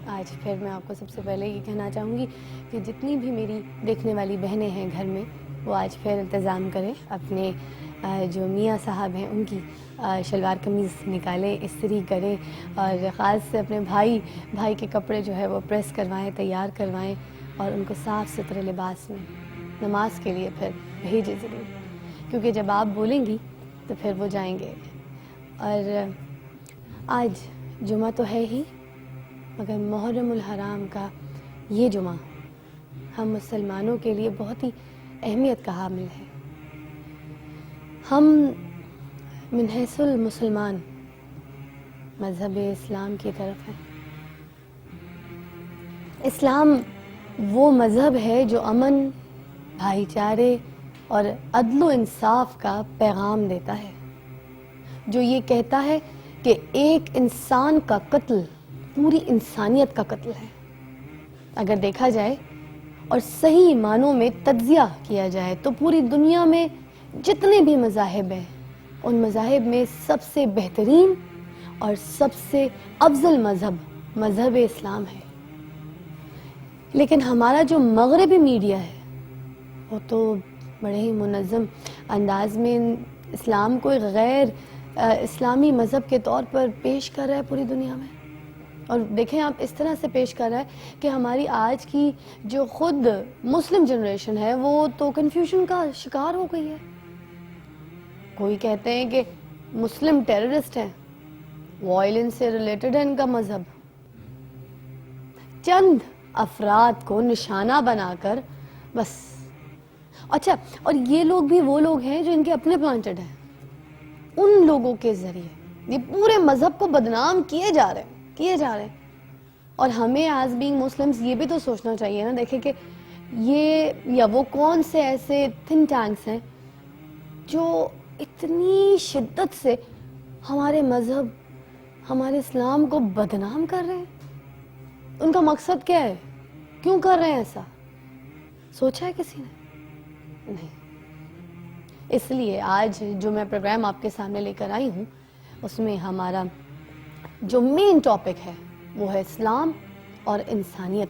آج پھر میں آپ کو سب سے پہلے یہ کہنا چاہوں گی کہ جتنی بھی میری دیکھنے والی بہنیں ہیں گھر میں وہ آج پھر انتظام کریں، اپنے جو میاں صاحب ہیں ان کی شلوار قمیض نکالیں، استری کریں، اور خاص سے اپنے بھائی کے کپڑے جو ہے وہ پریس کروائیں، تیار کروائیں، اور ان کو صاف ستھرے لباس میں نماز کے لیے پھر بھیجیں ضرور، کیونکہ جب آپ بولیں گی تو پھر وہ جائیں گے۔ اور آج جمعہ تو ہے ہی، مگر محرم الحرام کا یہ جمعہ ہم مسلمانوں کے لیے بہت ہی اہمیت کا حامل ہے۔ ہم من حیث المسلمان مذہب اسلام کی طرف ہیں۔ اسلام وہ مذہب ہے جو امن، بھائی چارے اور عدل و انصاف کا پیغام دیتا ہے، جو یہ کہتا ہے کہ ایک انسان کا قتل پوری انسانیت کا قتل ہے۔ اگر دیکھا جائے اور صحیح معنوں میں تجزیہ کیا جائے تو پوری دنیا میں جتنے بھی مذاہب ہیں ان مذاہب میں سب سے بہترین اور سب سے افضل مذہب اسلام ہے۔ لیکن ہمارا جو مغربی میڈیا ہے وہ تو بڑے ہی منظم انداز میں اسلام کو ایک غیر اسلامی مذہب کے طور پر پیش کر رہا ہے پوری دنیا میں، اور دیکھیں آپ اس طرح سے پیش کر رہا ہے کہ ہماری آج کی جو خود مسلم جنریشن ہے وہ تو کنفیوژن کا شکار ہو گئی ہے۔ کوئی کہتے ہیں کہ مسلم ٹیررسٹ ہیں، وائلنس سے ریلیٹڈ ہے ان کا مذہب، چند افراد کو نشانہ بنا کر بس۔ اچھا، اور یہ لوگ بھی وہ لوگ ہیں جو ان کے اپنے پلانٹڈ ہیں، ان لوگوں کے ذریعے یہ پورے مذہب کو بدنام کیے جا رہے ہیں۔ اور ہمیں ایز بینگ مسلمز یہ بھی تو سوچنا چاہیے نا، دیکھیں کہ یہ یا وہ کون سے ایسے تھن ٹینکس ہیں جو اتنی شدت سے ہمارے مذہب، ہمارے اسلام کو بدنام کر رہے ہیں۔ ان کا مقصد کیا ہے؟ کیوں کر رہے ہیں ایسا؟ سوچا ہے کسی نے؟ نہیں۔ اس لیے آج جو میں پروگرام آپ کے سامنے لے کر آئی ہوں اس میں ہمارا جو مین ٹاپک ہے وہ ہے اسلام اور انسانیت،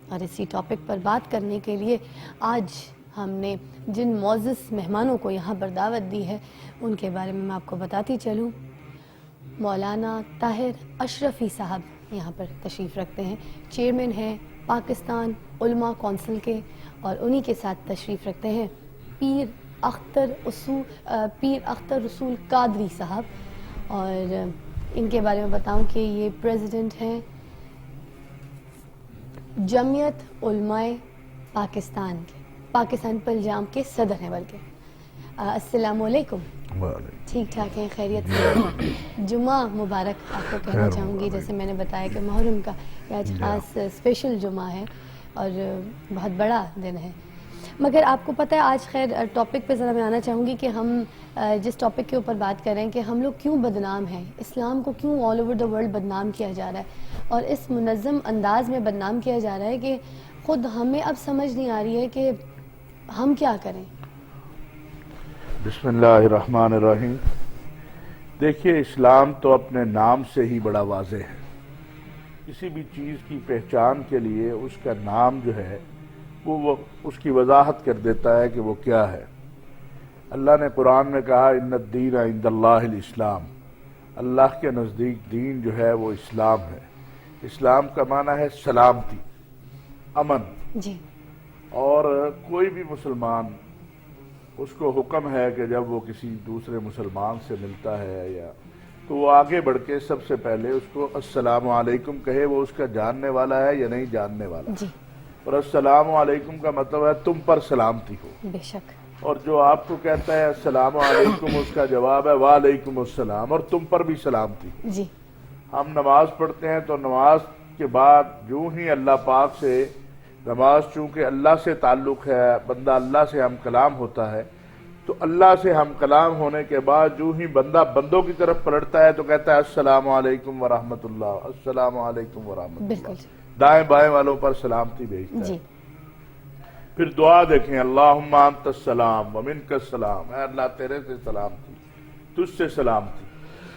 اور اسی ٹاپک پر بات کرنے کے لیے آج ہم نے جن معزز مہمانوں کو یہاں پر دعوت دی ہے ان کے بارے میں آپ کو بتاتی چلوں۔ مولانا طاہر اشرفی صاحب یہاں پر تشریف رکھتے ہیں، چیئرمین ہیں پاکستان علماء کونسل کے، اور انہی کے ساتھ تشریف رکھتے ہیں پیر اختر رسول قادری صاحب، اور ان کے بارے میں بتاؤں کہ یہ پریزیڈنٹ ہیں جمعیت علماء پاکستان پنجاب کے صدر ہیں بلکہ۔ السلام علیکم۔ ٹھیک ٹھاک ہیں، خیریت سے؟ جمعہ مبارک آپ کو کہنا چاہوں گی، جیسے میں نے بتایا کہ محرم کا آج خاص اسپیشل جمعہ ہے اور بہت بڑا دن ہے۔ مگر آپ کو پتہ ہے آج خیر ٹاپک پہ ذرا میں آنا چاہوں گی کہ ہم جس ٹاپک کے اوپر بات کر رہے ہیں کہ ہم لوگ کیوں بدنام ہیں، اسلام کو کیوں آل اوور دا ورلڈ بدنام کیا جا رہا ہے، اور اس منظم انداز میں بدنام کیا جا رہا ہے کہ خود ہمیں اب سمجھ نہیں آ رہی ہے کہ ہم کیا کریں۔ بسم اللہ الرحمن الرحیم۔ دیکھیے، اسلام تو اپنے نام سے ہی بڑا واضح ہے۔ کسی بھی چیز کی پہچان کے لیے اس کا نام جو ہے وہ اس کی وضاحت کر دیتا ہے کہ وہ کیا ہے۔ اللہ نے قرآن میں کہا ان الدین عند اللہ الاسلام، اللہ کے نزدیک دین جو ہے وہ اسلام ہے۔ اسلام کا معنی ہے سلامتی، امن۔ جی۔ اور کوئی بھی مسلمان اس کو حکم ہے کہ جب وہ کسی دوسرے مسلمان سے ملتا ہے یا تو وہ آگے بڑھ کے سب سے پہلے اس کو السلام علیکم کہے، وہ اس کا جاننے والا ہے یا نہیں جاننے والا۔ جی۔ اور السلام علیکم کا مطلب ہے تم پر سلامتی ہو۔ بے شک۔ اور جو آپ کو کہتا ہے السلام علیکم اس کا جواب ہے وعلیکم السلام، اور تم پر بھی سلامتی۔ جی۔ ہم نماز پڑھتے ہیں تو نماز کے بعد جو ہی اللہ پاک سے نماز، چونکہ اللہ سے تعلق ہے، بندہ اللہ سے ہم کلام ہوتا ہے، تو اللہ سے ہم کلام ہونے کے بعد جو ہی بندہ بندوں کی طرف پلٹتا ہے تو کہتا ہے السلام علیکم ورحمۃ اللہ، السلام علیکم ورحمۃ اللہ، بالکل دائیں بائیں والوں پر سلامتی بھیجتا ہے۔ جی۔ پھر دعا دیکھیں، اللہم انت السلام ومنک السلام، اے اللہ تیرے سے سلامتی، تجھ سے سلامتی۔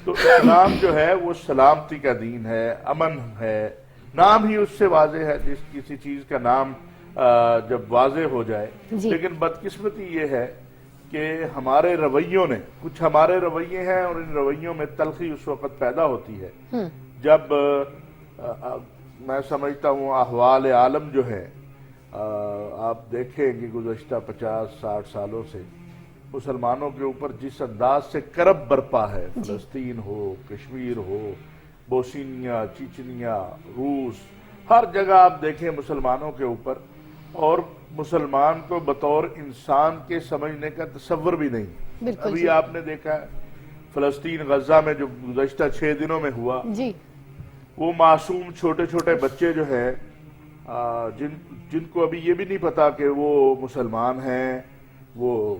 تو اسلام جو ہے وہ سلامتی کا دین ہے، امن ہے، نام ہی اس سے واضح ہے، جس کسی چیز کا نام جب واضح ہو جائے. جی. لیکن بدقسمتی یہ ہے کہ ہمارے رویوں نے، کچھ ہمارے رویے ہیں اور ان رویوں میں تلخی اس وقت پیدا ہوتی ہے جب میں سمجھتا ہوں احوال عالم جو ہے، آپ دیکھیں کہ گزشتہ 50-60 سالوں سے مسلمانوں کے اوپر جس انداز سے کرب برپا ہے، فلسطین ہو، کشمیر ہو، بوسنیا، چچنیا، روس، ہر جگہ آپ دیکھیں مسلمانوں کے اوپر، اور مسلمان کو بطور انسان کے سمجھنے کا تصور بھی نہیں. ابھی آپ نے دیکھا ہے فلسطین غزہ میں جو گزشتہ 6 دنوں میں ہوا، جی. وہ معصوم چھوٹے چھوٹے بچے جو ہیں، جن کو ابھی یہ بھی نہیں پتا کہ وہ مسلمان ہیں، وہ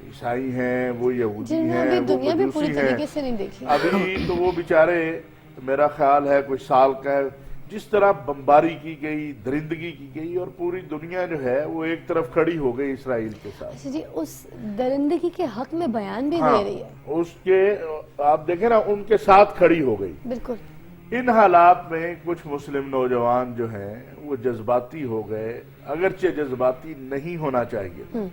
عیسائی ہیں، وہ یہودی ہیں، وہ دنیا بھی پوری مجوسی ہیں. طریقے سے نہیں دیکھی. ابھی تو وہ بیچارے، میرا خیال ہے کوئی سال کا ہے، جس طرح بمباری کی گئی، درندگی کی گئی، اور پوری دنیا جو ہے وہ ایک طرف کھڑی ہو گئی اسرائیل کے ساتھ. اچھا جی، اس درندگی کے حق میں بیان بھی دے رہی ہے. اس کے آپ دیکھیں نا، ان کے ساتھ کھڑی ہو گئی. بالکل. ان حالات میں کچھ مسلم نوجوان جو ہیں وہ جذباتی ہو گئے، اگرچہ جذباتی نہیں ہونا چاہیے.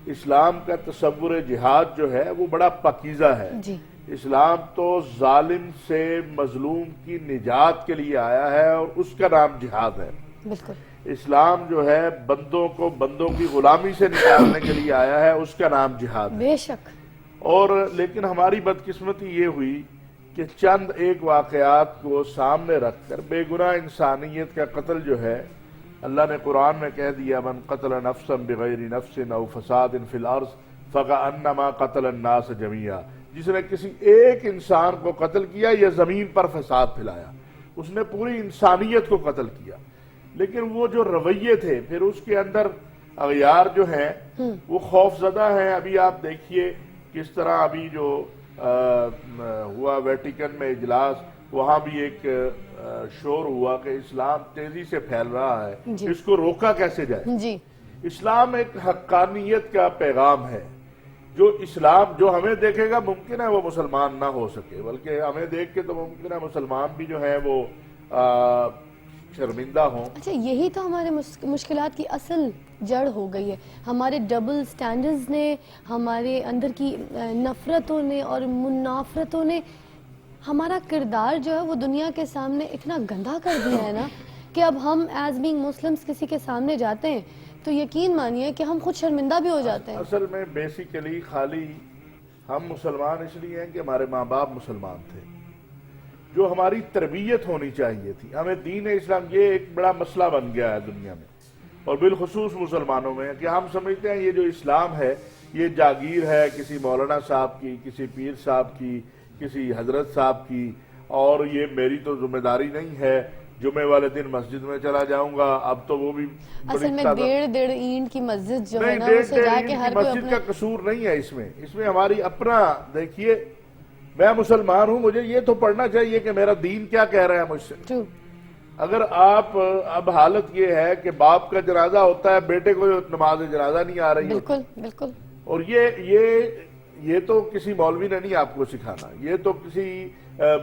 اسلام کا تصور جہاد جو ہے وہ بڑا پاکیزہ ہے. جی. اسلام تو ظالم سے مظلوم کی نجات کے لیے آیا ہے، اور اس کا نام جہاد ہے. بالکل. اسلام جو ہے بندوں کو بندوں کی غلامی سے نکالنے کے لیے آیا ہے، اس کا نام جہاد ہے. بے شک. اور لیکن ہماری بدقسمتی یہ ہوئی کہ چند ایک واقعات کو سامنے رکھ کر بے گناہ انسانیت کا قتل جو ہے، اللہ نے قرآن میں کہہ دیا من قتل نفسا بغیر نفس او فساد فی الارض فکأنما قتل الناس جميعا. جس نے کسی ایک انسان کو قتل کیا یا زمین پر فساد پھیلایا، اس نے پوری انسانیت کو قتل کیا. لیکن وہ جو رویے تھے، پھر اس کے اندر اغیار جو ہیں وہ خوف زدہ ہیں. ابھی آپ دیکھیے کس طرح ابھی جو ہوا ویٹیکن میں اجلاس، وہاں بھی ایک شور ہوا کہ اسلام تیزی سے پھیل رہا ہے، اس کو روکا کیسے جائے. جی. اسلام ایک حقانیت کا پیغام ہے. جو اسلام جو ہمیں دیکھے گا ممکن ہے وہ مسلمان نہ ہو سکے، بلکہ ہمیں دیکھ کے تو ممکن ہے مسلمان بھی جو ہیں وہ شرمندہ ہوں. اچھا، یہی تو ہمارے مشکلات کی اصل جڑ ہو گئی ہے. ہمارے ڈبل سٹینڈرز نے، ہمارے اندر کی نفرتوں نے اور منافرتوں نے ہمارا کردار جو ہے وہ دنیا کے سامنے اتنا گندا کر دیا ہے نا کہ اب ہم ایز بینگ مسلمز کسی کے سامنے جاتے ہیں تو یقین مانیے کہ ہم خود شرمندہ بھی ہو جاتے ہیں. اصل میں بیسیکلی خالی ہم مسلمان اس لیے ہیں کہ ہمارے ماں باپ مسلمان تھے. جو ہماری تربیت ہونی چاہیے تھی، ہمیں دین اسلام، یہ ایک بڑا مسئلہ بن گیا ہے دنیا میں اور بالخصوص مسلمانوں میں، کہ ہم سمجھتے ہیں یہ جو اسلام ہے یہ جاگیر ہے کسی مولانا صاحب کی، کسی پیر صاحب کی، کسی حضرت صاحب کی، اور یہ میری تو ذمہ داری نہیں ہے. جمعے والے دن مسجد میں چلا جاؤں گا. اب تو وہ بھی اصل میں 1.5 اینٹ کی مسجد جو ہے نا، نہیں، اسے جا کے ہر کوئی مسجد کا قصور نہیں ہے اس میں ہماری اپنا. دیکھیے میں مسلمان ہوں، مجھے یہ تو پڑھنا چاہیے کہ میرا دین کیا کہہ رہا ہے مجھ سے. اگر آپ اب حالت یہ ہے کہ باپ کا جنازہ ہوتا ہے، بیٹے کو نماز جنازہ نہیں آ رہی. بالکل بالکل. اور یہ تو کسی مولوی نے نہیں آپ کو سکھانا، یہ تو کسی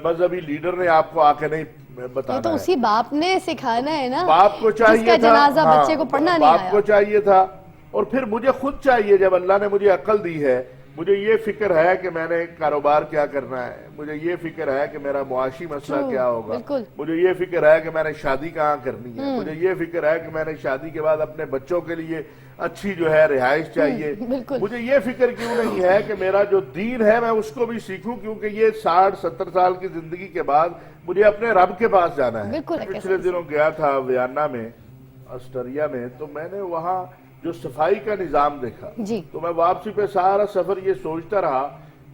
مذہبی لیڈر نے آپ کو آ کے نہیں بتانا. یہ تو اسی باپ نے سکھانا ہے نا، باپ کو چاہیے جس کا جنازہ بچے کو پڑھنا نہیں آیا. باپ کو چاہیے تھا. اور پھر مجھے خود چاہیے، جب اللہ نے مجھے عقل دی ہے، مجھے یہ فکر ہے کہ میں نے کاروبار کیا کرنا ہے، مجھے یہ فکر ہے کہ میرا معاشی مسئلہ کیا ہوگا، مجھے یہ فکر ہے کہ میں نے شادی کہاں کرنی ہے، مجھے یہ فکر ہے کہ میں نے شادی کے بعد اپنے بچوں کے لیے اچھی جو ہے رہائش چاہیے. مجھے یہ فکر کیوں نہیں ہے کہ میرا جو دین ہے میں اس کو بھی سیکھوں، کیونکہ یہ 60-70 سال کی زندگی کے بعد مجھے اپنے رب کے پاس جانا ہے. پچھلے دنوں گیا تھا ویانا میں، آسٹریا میں، تو میں نے وہاں جو صفائی کا نظام دیکھا تو میں واپسی پہ سارا سفر یہ سوچتا رہا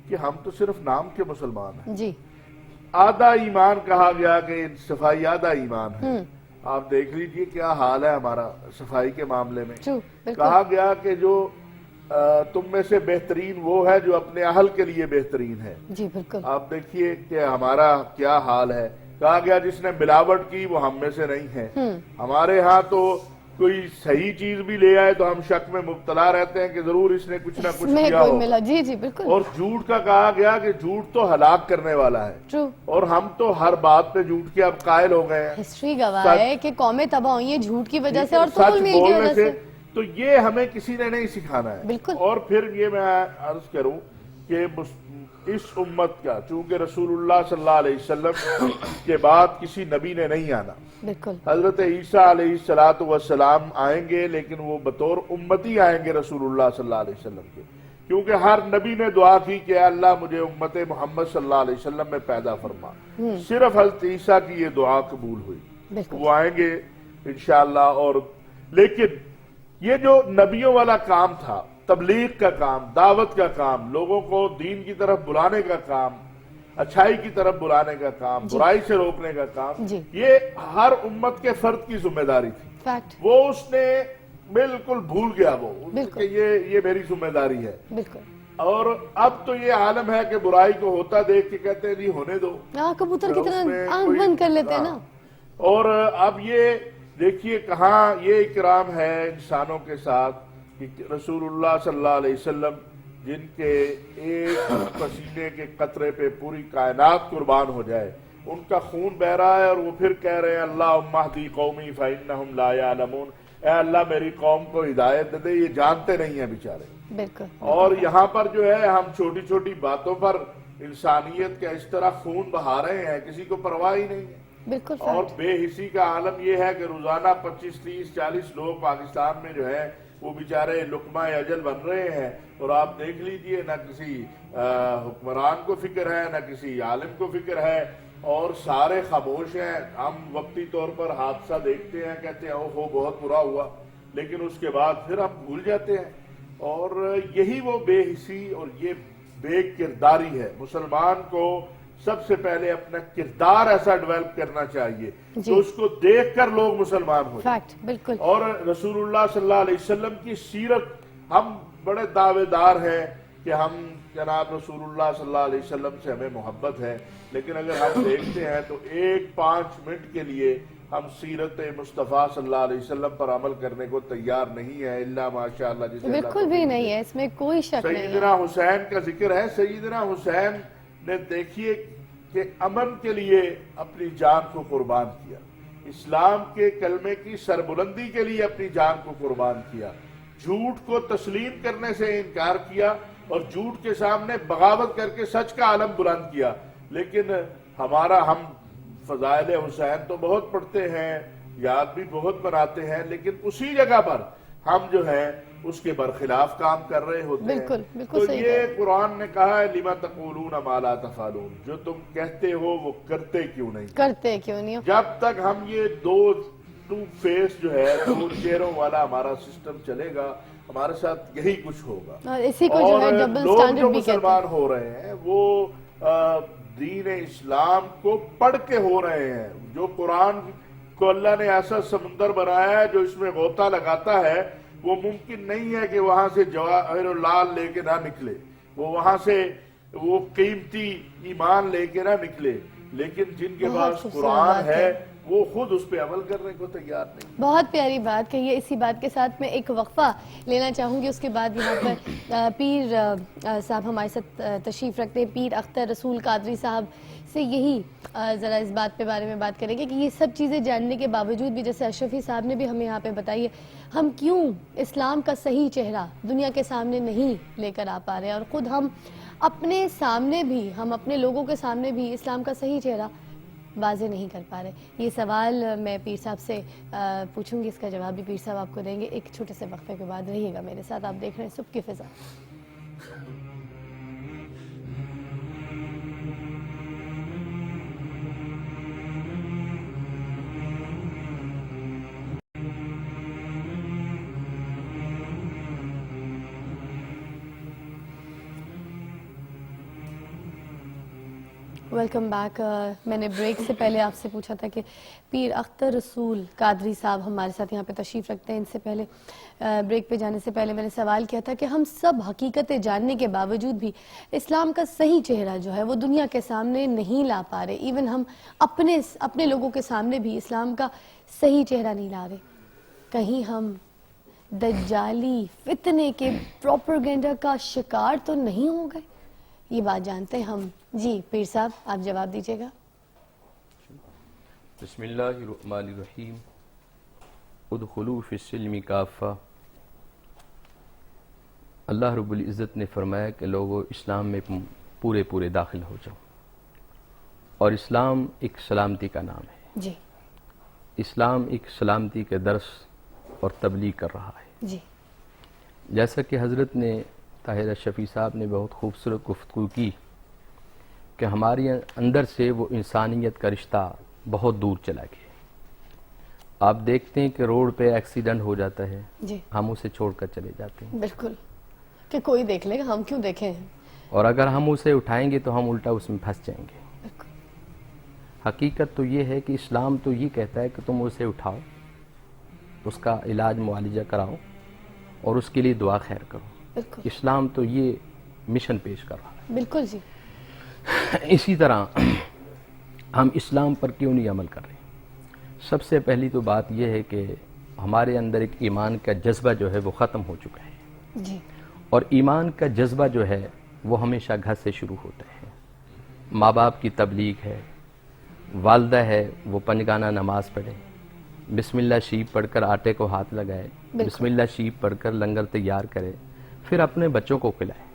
کہ ہم تو صرف نام کے مسلمان ہیں. آدھا ایمان کہا گیا کہ صفائی آدھا ایمان ہے. آپ دیکھ لیجئے کیا حال ہے ہمارا صفائی کے معاملے میں. کہا گیا کہ جو تم میں سے بہترین وہ ہے جو اپنے اہل کے لیے بہترین ہے. آپ دیکھیے کہ ہمارا کیا حال ہے. کہا گیا جس نے ملاوٹ کی وہ ہم میں سے نہیں ہے. ہمارے ہاں تو کوئی صحیح چیز بھی لے آئے تو ہم شک میں مبتلا رہتے ہیں کہ ضرور اس نے کچھ نہ کچھ میں کیا کوئی ہو. ملا. جی جی بالکل. اور جھوٹ کا کہا گیا کہ جھوٹ تو ہلاک کرنے والا ہے. ٹرو. اور ہم تو ہر بات پہ جھوٹ کے اب قائل ہو گئے ہیں. ہسٹری گواہ ہے کہ قومیں تباہ ہوئی ہیں جھوٹ کی وجہ سے اور سچ طول میل کی بولنے وجہ سے. تو یہ ہمیں کسی نے نہیں سکھانا ہے. بالکل. اور پھر یہ میں عرض کروں کہ اس امت کا چونکہ رسول اللہ صلی اللہ علیہ وسلم کے بعد کسی نبی نے نہیں آنا. بالکل. حضرت عیسیٰ علیہ السلام آئیں گے لیکن وہ بطور امتی آئیں گے رسول اللہ صلی اللہ علیہ وسلم کے, کیونکہ ہر نبی نے دعا کی کہ اے اللہ مجھے امت محمد صلی اللہ علیہ وسلم میں پیدا فرما. صرف حضرت عیسیٰ کی یہ دعا قبول ہوئی. بالکل. وہ آئیں گے انشاءاللہ. اور لیکن یہ جو نبیوں والا کام تھا, تبلیغ کا کام, دعوت کا کام, لوگوں کو دین کی طرف بلانے کا کام, اچھائی کی طرف بلانے کا کام, برائی سے روکنے کا کام, یہ ہر امت کے فرد کی ذمہ داری تھی. فیکٹ. وہ اس نے بالکل بھول گیا وہ کہ یہ میری ذمہ داری ہے. بالکل. اور اب تو یہ عالم ہے کہ برائی کو ہوتا دیکھ کے کہتے ہیں نہیں ہونے دو, کبوتر کی طرح آنکھ بند کر لیتے ہیں نا. اور اب یہ دیکھیے کہاں یہ اکرام ہے انسانوں کے ساتھ کہ رسول اللہ صلی اللہ علیہ وسلم جن کے ایک پسینے کے قطرے پہ پوری کائنات قربان ہو جائے, ان کا خون بہ رہا ہے اور وہ پھر کہہ رہے ہیں اللہم اہدی قومی فإنہم لا یعلمون. اے اللہ میری قوم کو ہدایت دے دے, یہ جانتے نہیں ہیں بیچارے. بالکل. اور یہاں پر جو ہے ہم چھوٹی چھوٹی باتوں پر انسانیت کا اس طرح خون بہا رہے ہیں, کسی کو پرواہ ہی نہیں ہے. بالکل. اور بے حسی کا عالم یہ ہے کہ روزانہ 25 30 40 لوگ پاکستان میں جو ہے وہ بیچارے لقمہ اجل بن رہے ہیں. اور آپ دیکھ لیجئے نہ کسی حکمران کو فکر ہے, نہ کسی عالم کو فکر ہے, اور سارے خاموش ہیں. ہم وقتی طور پر حادثہ دیکھتے ہیں, کہتے ہیں اوہ بہت برا ہوا, لیکن اس کے بعد پھر ہم بھول جاتے ہیں. اور یہی وہ بے حسی اور یہ بے کرداری ہے. مسلمان کو سب سے پہلے اپنا کردار ایسا ڈیولپ کرنا چاہیے تو اس کو دیکھ کر لوگ مسلمان ہو جائیں. بالکل. اور رسول اللہ صلی اللہ علیہ وسلم کی سیرت, ہم بڑے دعوے دار ہیں کہ ہم جناب رسول اللہ صلی اللہ علیہ وسلم سے ہمیں محبت ہے, لیکن اگر ہم دیکھتے ہیں تو 1-5 منٹ کے لیے ہم سیرت مصطفیٰ صلی اللہ علیہ وسلم پر عمل کرنے کو تیار نہیں ہے. اللہ ماشاءاللہ جسے بالکل بھی نہیں ہے, اس میں کوئی شک نہیں ہے. سیدنا حسین کا ذکر ہے. سیدنا حسین نے دیکھیے کہ امن کے لیے اپنی جان کو قربان کیا, اسلام کے کلمے کی سربلندی کے لیے اپنی جان کو قربان کیا, جھوٹ کو تسلیم کرنے سے انکار کیا اور جھوٹ کے سامنے بغاوت کر کے سچ کا علم بلند کیا. لیکن ہم فضائل حسین تو بہت پڑھتے ہیں, یاد بھی بہت بناتے ہیں, لیکن اسی جگہ پر ہم جو ہیں اس کے برخلاف کام کر رہے ہوتے ہیں. تو یہ قرآن نے کہا ہے لما تقولون ما لا تفعلون, جو تم کہتے ہو وہ کرتے کیوں نہیں. جب تک ہم یہ ٹو فیس جو ہے, 2 چہروں والا ہمارا سسٹم چلے گا, ہمارے ساتھ یہی کچھ ہوگا. اور لوگ جو مسلمان ہو رہے ہیں وہ دین اسلام کو پڑھ کے ہو رہے ہیں. جو قرآن کو اللہ نے ایسا سمندر بنایا ہے جو اس میں غوطہ لگاتا ہے, وہ ممکن نہیں ہے کہ وہاں سے جواہر لال لے کے نہ نکلے, وہ وہاں سے وہ قیمتی ایمان لے کے نہ نکلے, لیکن جن کے پاس قرآن ہے وہ خود اس پہ عمل کرنے کو تیار نہیں. بہت پیاری بات کہی ہے. اسی بات کے ساتھ میں ایک وقفہ لینا چاہوں گی, اس کے بعد یہاں پر پیر صاحب ہمارے ساتھ تشریف رکھتے ہیں, پیر اختر رسول قادری صاحب سے یہی ذرا اس بات پہ بارے میں بات کریں گے کہ یہ سب چیزیں جاننے کے باوجود بھی, جیسے اشرفی صاحب نے بھی ہمیں یہاں پہ بتائی ہے, ہم کیوں اسلام کا صحیح چہرہ دنیا کے سامنے نہیں لے کر آ پا رہے ہیں, اور خود ہم اپنے سامنے بھی, ہم اپنے لوگوں کے سامنے بھی اسلام کا صحیح چہرہ واضح نہیں کر پا رہے. یہ سوال میں پیر صاحب سے پوچھوں گی, اس کا جواب بھی پیر صاحب آپ کو دیں گے. ایک چھوٹے سے وقفے کے بعد رہیے گا میرے ساتھ, آپ دیکھ رہے ہیں صبح کی فضا. Welcome back. میں نے بریک سے پہلے آپ سے پوچھا تھا کہ پیر اختر رسول قادری صاحب ہمارے ساتھ یہاں پہ تشریف رکھتے ہیں. ان سے پہلے بریک پہ جانے سے پہلے میں نے سوال کیا تھا کہ ہم سب حقیقتیں جاننے کے باوجود بھی اسلام کا صحیح چہرہ جو ہے وہ دنیا کے سامنے نہیں لا پا رہے. ایون ہم اپنے لوگوں کے سامنے بھی اسلام کا صحیح چہرہ نہیں لا رہے. کہیں ہم دجالی فتنے کے پروپیگنڈا کا شکار تو نہیں ہو گئے؟ یہ بات جانتے ہیں ہم. جی پیر صاحب آپ جواب دیجیے گا. بسم اللہ الرحمن الرحیم. ادخلوا فی السلم کافہ. اللہ رب العزت نے فرمایا کہ لوگو اسلام میں پورے داخل ہو جاؤ. اور اسلام ایک سلامتی کا نام ہے. جی اسلام ایک سلامتی کے درس اور تبلیغ کر رہا ہے. جی جیسا کہ حضرت نے طاہر شفیع صاحب نے بہت خوبصورت گفتگو کی کہ ہمارے اندر سے وہ انسانیت کا رشتہ بہت دور چلا گیا. آپ دیکھتے ہیں کہ روڈ پہ ایکسیڈنٹ ہو جاتا ہے, جی ہم اسے چھوڑ کر چلے جاتے ہیں. بالکل کہ کوئی دیکھ لے گا, ہم کیوں دیکھیں. اور اگر ہم اسے اٹھائیں گے تو ہم الٹا اس میں پھنس جائیں گے. بالکل. حقیقت تو یہ ہے کہ اسلام تو یہ کہتا ہے کہ تم اسے اٹھاؤ, اس کا علاج معالجہ کراؤ اور اس کے لیے دعا خیر کرو. بالکل اسلام تو یہ مشن پیش کر رہا ہے. بالکل جی. اسی طرح ہم اسلام پر کیوں نہیں عمل کر رہے؟ سب سے پہلی تو بات یہ ہے کہ ہمارے اندر ایک ایمان کا جذبہ جو ہے وہ ختم ہو چکا ہے. جی اور ایمان کا جذبہ جو ہے وہ ہمیشہ گھر سے شروع ہوتا ہے. ماں باپ کی تبلیغ ہے, والدہ ہے وہ پنجگانہ نماز پڑھے, بسم اللہ شریف پڑھ کر آٹے کو ہاتھ لگائے, بسم اللہ شریف پڑھ کر لنگر تیار کرے, پھر اپنے بچوں کو کھلائے.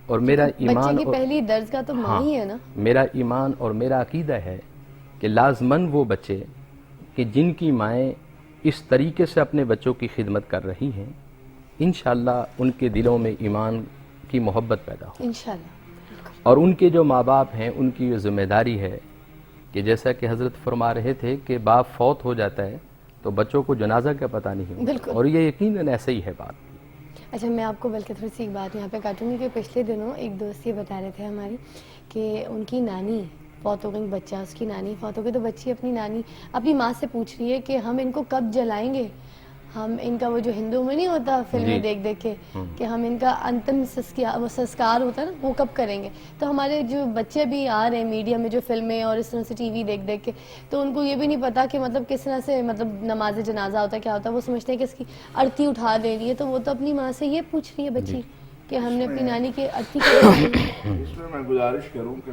اور میرا ایمان بچے کی پہلی درسگاہ تو ماں ہی ہے نا. میرا ایمان اور میرا عقیدہ ہے کہ لازماً وہ بچے کہ جن کی مائیں اس طریقے سے اپنے بچوں کی خدمت کر رہی ہیں, انشاءاللہ ان کے دلوں میں ایمان کی محبت پیدا ہو. انشاءاللہ. اور ان کے جو ماں باپ ہیں ان کی یہ ذمہ داری ہے کہ جیسا کہ حضرت فرما رہے تھے کہ باپ فوت ہو جاتا ہے تو بچوں کو جنازہ کا پتہ نہیں ہوتا. بالکل. اور یہ یقیناً ایسا ہی ہے بات. اچھا میں آپ کو بلکہ تھوڑی سی ایک بات یہاں پہ کاٹوں گی کہ پچھلے دنوں ایک دوست یہ بتا رہے تھے ہماری کہ ان کی نانی فوت ہو گئی, بچہ اس کی نانی فوت ہو گئی, تو بچی اپنی ماں سے پوچھ رہی ہے کہ ہم ان کو کب جلائیں گے, ہم ان کا وہ جو ہندو میں نہیں ہوتا فلمیں دیکھ دیکھ کے کہ ہم ان کا انتم سنسکار ہوتا ہے نا وہ کب کریں گے. تو ہمارے جو بچے بھی آ رہے ہیں میڈیا میں جو فلمیں اور اس طرح سے ٹی وی دیکھ دیکھ کے, تو ان کو یہ بھی نہیں پتا کہ مطلب کس طرح سے مطلب نماز جنازہ ہوتا ہے, کیا ہوتا ہے. وہ سمجھتے ہیں کہ اس کی ارتھی اٹھا دینی ہے, تو وہ تو اپنی ماں سے یہ پوچھ رہی ہے بچی کہ ہم نے اپنی نانی کی ارتھی کرانی ہے. اس میں میں گزارش کروں کہ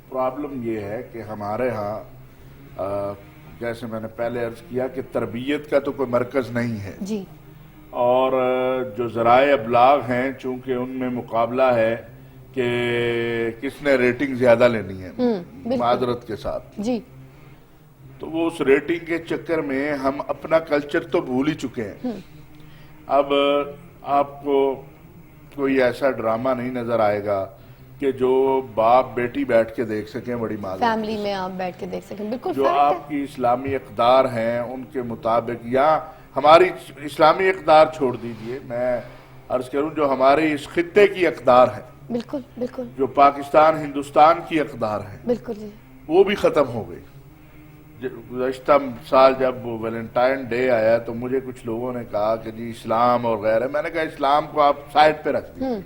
پرابلم یہ ہے کہ ہمارے ہاں جیسے میں نے پہلے عرض کیا کہ تربیت کا تو کوئی مرکز نہیں ہے. جی. اور جو ذرائع ابلاغ ہیں چونکہ ان میں مقابلہ ہے کہ کس نے ریٹنگ زیادہ لینی ہے معذرت کے ساتھ. جی. تو وہ اس ریٹنگ کے چکر میں ہم اپنا کلچر تو بھول ہی چکے ہیں. اب آپ کو کوئی ایسا ڈرامہ نہیں نظر آئے گا کہ جو باپ بیٹی بیٹھ کے دیکھ سکیں بڑی معذرت فیملی میں آپ بیٹھ کے دیکھ سکیں. بالکل جو آپ کی اسلامی اقدار ہیں ان کے مطابق, یا ہماری اسلامی اقدار چھوڑ دیجئے, میں عرض کروں جو ہمارے اس خطے کی اقدار ہیں, بالکل بالکل جو پاکستان ہندوستان کی اقدار ہیں, بالکل جی, وہ بھی ختم ہو گئی. گزشتہ سال جب وہ ویلنٹائن ڈے آیا تو مجھے کچھ لوگوں نے کہا کہ جی اسلام اور غیرہ, میں نے کہا اسلام کو آپ سائڈ پہ رکھ دیجیے,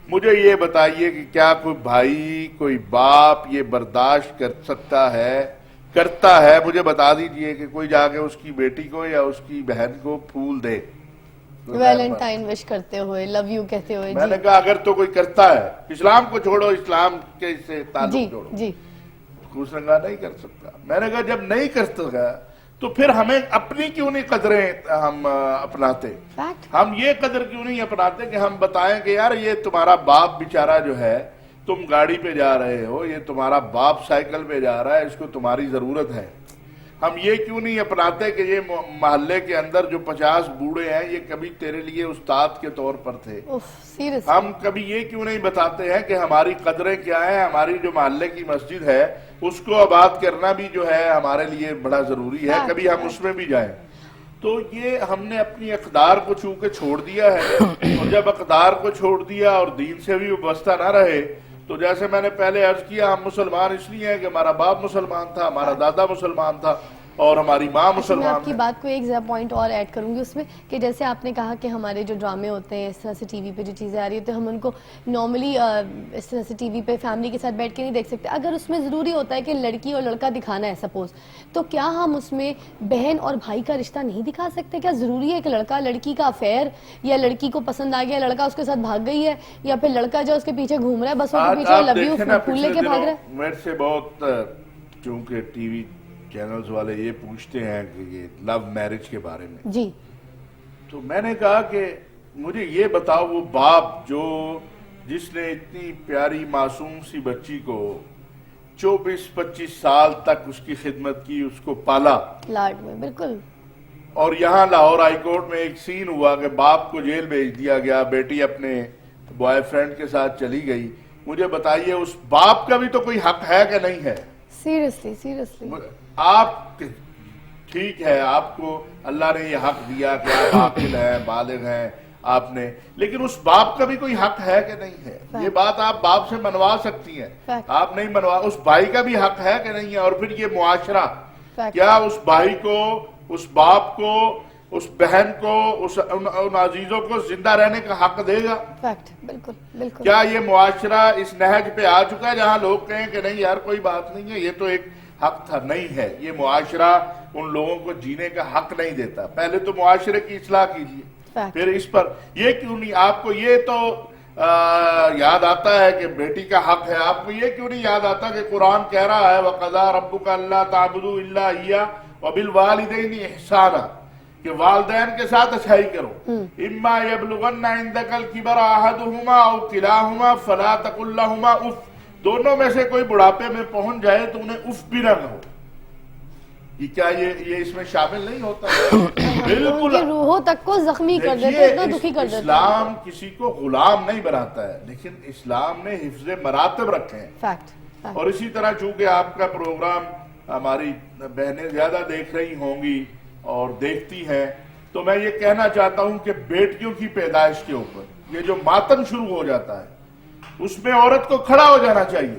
مجھے یہ بتائیے کہ کیا کوئی بھائی کوئی باپ یہ برداشت کر سکتا ہے, کرتا ہے, مجھے بتا دیجئے کہ کوئی جا کے اس کی بیٹی کو یا اس کی بہن کو پھول دے ویلنٹائن وش کرتے ہوئے, لو یو کہتے ہوئے. میں نے کہا اگر تو کوئی کرتا ہے, اسلام کو چھوڑو, اسلام کے سے تعلق چھوڑو. جی. اس نے کہا نہیں کر سکتا. میں نے کہا جب نہیں کر سکتا تو پھر ہمیں اپنی کیوں نہیں قدریں ہم اپناتے, ہم یہ قدر کیوں نہیں اپناتے کہ ہم بتائیں کہ یار یہ تمہارا باپ بیچارہ جو ہے, تم گاڑی پہ جا رہے ہو, یہ تمہارا باپ سائیکل پہ جا رہا ہے, اس کو تمہاری ضرورت ہے. ہم یہ کیوں نہیں اپناتے کہ یہ محلے کے اندر جو 50 بوڑھے ہیں یہ کبھی تیرے لیے استاد کے طور پر تھے. ہم کبھی یہ کیوں نہیں بتاتے ہیں کہ ہماری قدریں کیا ہیں, ہماری جو محلے کی مسجد ہے اس کو آباد کرنا بھی جو ہے ہمارے لیے بڑا ضروری ہے, کبھی ہم اس میں بھی جائیں. تو یہ ہم نے اپنی اقدار کو چونکہ چھوڑ دیا ہے, اور جب اقدار کو چھوڑ دیا اور دین سے بھی وابستہ نہ رہے, تو جیسے میں نے پہلے عرض کیا ہم مسلمان اس لیے ہیں کہ ہمارا باپ مسلمان تھا, ہمارا دادا مسلمان تھا, اور ہماری ماں میں مسلمان آپ کی ہے. بات کو ایک ذرا پوائنٹ اور ایڈ کروں گی اس میں کہ جیسے آپ نے کہا کہ ہمارے جو ڈرامے ہوتے ہیں اس طرح سے ٹی وی پہ جو چیزیں آ رہی ہوتی ہیں ہم ان کو نارملی اس طرح سے ٹی وی پہ فیملی کے ساتھ بیٹھ کے نہیں دیکھ سکتے. اگر اس میں ضروری ہوتا ہے کہ لڑکی اور لڑکا دکھانا ہے سپوز, تو کیا ہم اس میں بہن اور بھائی کا رشتہ نہیں دکھا سکتے؟ کیا ضروری ہے کہ لڑکا لڑکی کا افیئر, یا لڑکی کو پسند آ گیا لڑکا اس کے ساتھ بھاگ گئی ہے, یا پھر لڑکا جو اس کے پیچھے گھوم رہا ہے بس وہ کے پیچھے آپ لو یو دیکھیں نا پھول لے پچھلے کے بھاگ رہا ہے؟ دنوں میرے سے بہت چونکہ ٹی وی چینلز والے یہ پوچھتے ہیں کہ یہ لو میرج کے بارے میں, جی تو میں نے کہا کہ مجھے یہ بتاؤ وہ باپ جس نے اتنی پیاری معصوم سی بچی کو 24-25 سال تک اس کی خدمت کی, اس کو پالا, لاڈ میں بالکل. اور یہاں لاہور ہائی کورٹ میں ایک سین ہوا کہ باپ کو جیل بھیج دیا گیا, بیٹی اپنے بوائے فرینڈ کے ساتھ چلی گئی. مجھے بتائیے اس باپ کا بھی تو کوئی حق ہے کہ نہیں ہے؟ سیریسلی آپ ٹھیک ہے, آپ کو اللہ نے یہ حق دیا کہ آپ عاقل ہیں, بالغ ہیں آپ نے, لیکن اس باپ کا بھی کوئی حق ہے کہ نہیں ہے؟ یہ بات آپ باپ سے منوا سکتی ہیں, آپ نہیں منوا. اس بھائی کا بھی حق ہے کہ نہیں ہے؟ اور پھر یہ معاشرہ کیا اس بھائی کو, اس باپ کو, اس بہن کو, ان عزیزوں کو زندہ رہنے کا حق دے گا؟ بالکل. کیا یہ معاشرہ اس نہج پہ آ چکا ہے جہاں لوگ کہیں کہ نہیں یار کوئی بات نہیں ہے, یہ تو ایک حق تھا؟ نہیں ہے. یہ معاشرہ ان لوگوں کو جینے کا حق نہیں دیتا. پہلے تو معاشرے کی اصلاح کیجیے, پھر اس پر یہ کیوں نہیں, آپ کو یہ تو یاد آتا ہے کہ بیٹی کا حق ہے, آپ کو یہ کیوں نہیں یاد آتا کہ قرآن کہہ رہا ہے وَقَضَىٰ رَبُّكَ أَلَّا تَعْبُدُوا إِلَّا إِيَّاهُ وَبِالْوَالِدَيْنِ إِحْسَانًا, کہ والدین کے ساتھ اچھائی کرو. اِمَّا يَبْلُغَنَّ عِندَكَ الْكِبَرَ أَحَدُهُمَا أَوْ كِلَاهُمَا فَلَا تَقُل لَّهُمَا اُف, دونوں میں سے کوئی بڑھاپے میں پہنچ جائے تو انہیں اف بھی نہ کہو. کیا یہ اس میں شامل نہیں ہوتا؟ بالکل. روحوں تک کو زخمی کر دیتے, اتنا دکھی کر دیتے. اسلام کسی کو غلام نہیں بناتا ہے, لیکن اسلام نے حفظ مراتب رکھے ہیں. اور اسی طرح چونکہ آپ کا پروگرام ہماری بہنیں زیادہ دیکھ رہی ہوں گی اور دیکھتی ہیں, تو میں یہ کہنا چاہتا ہوں کہ بیٹیوں کی پیدائش کے اوپر یہ جو ماتم شروع ہو جاتا ہے اس میں عورت کو کھڑا ہو جانا چاہیے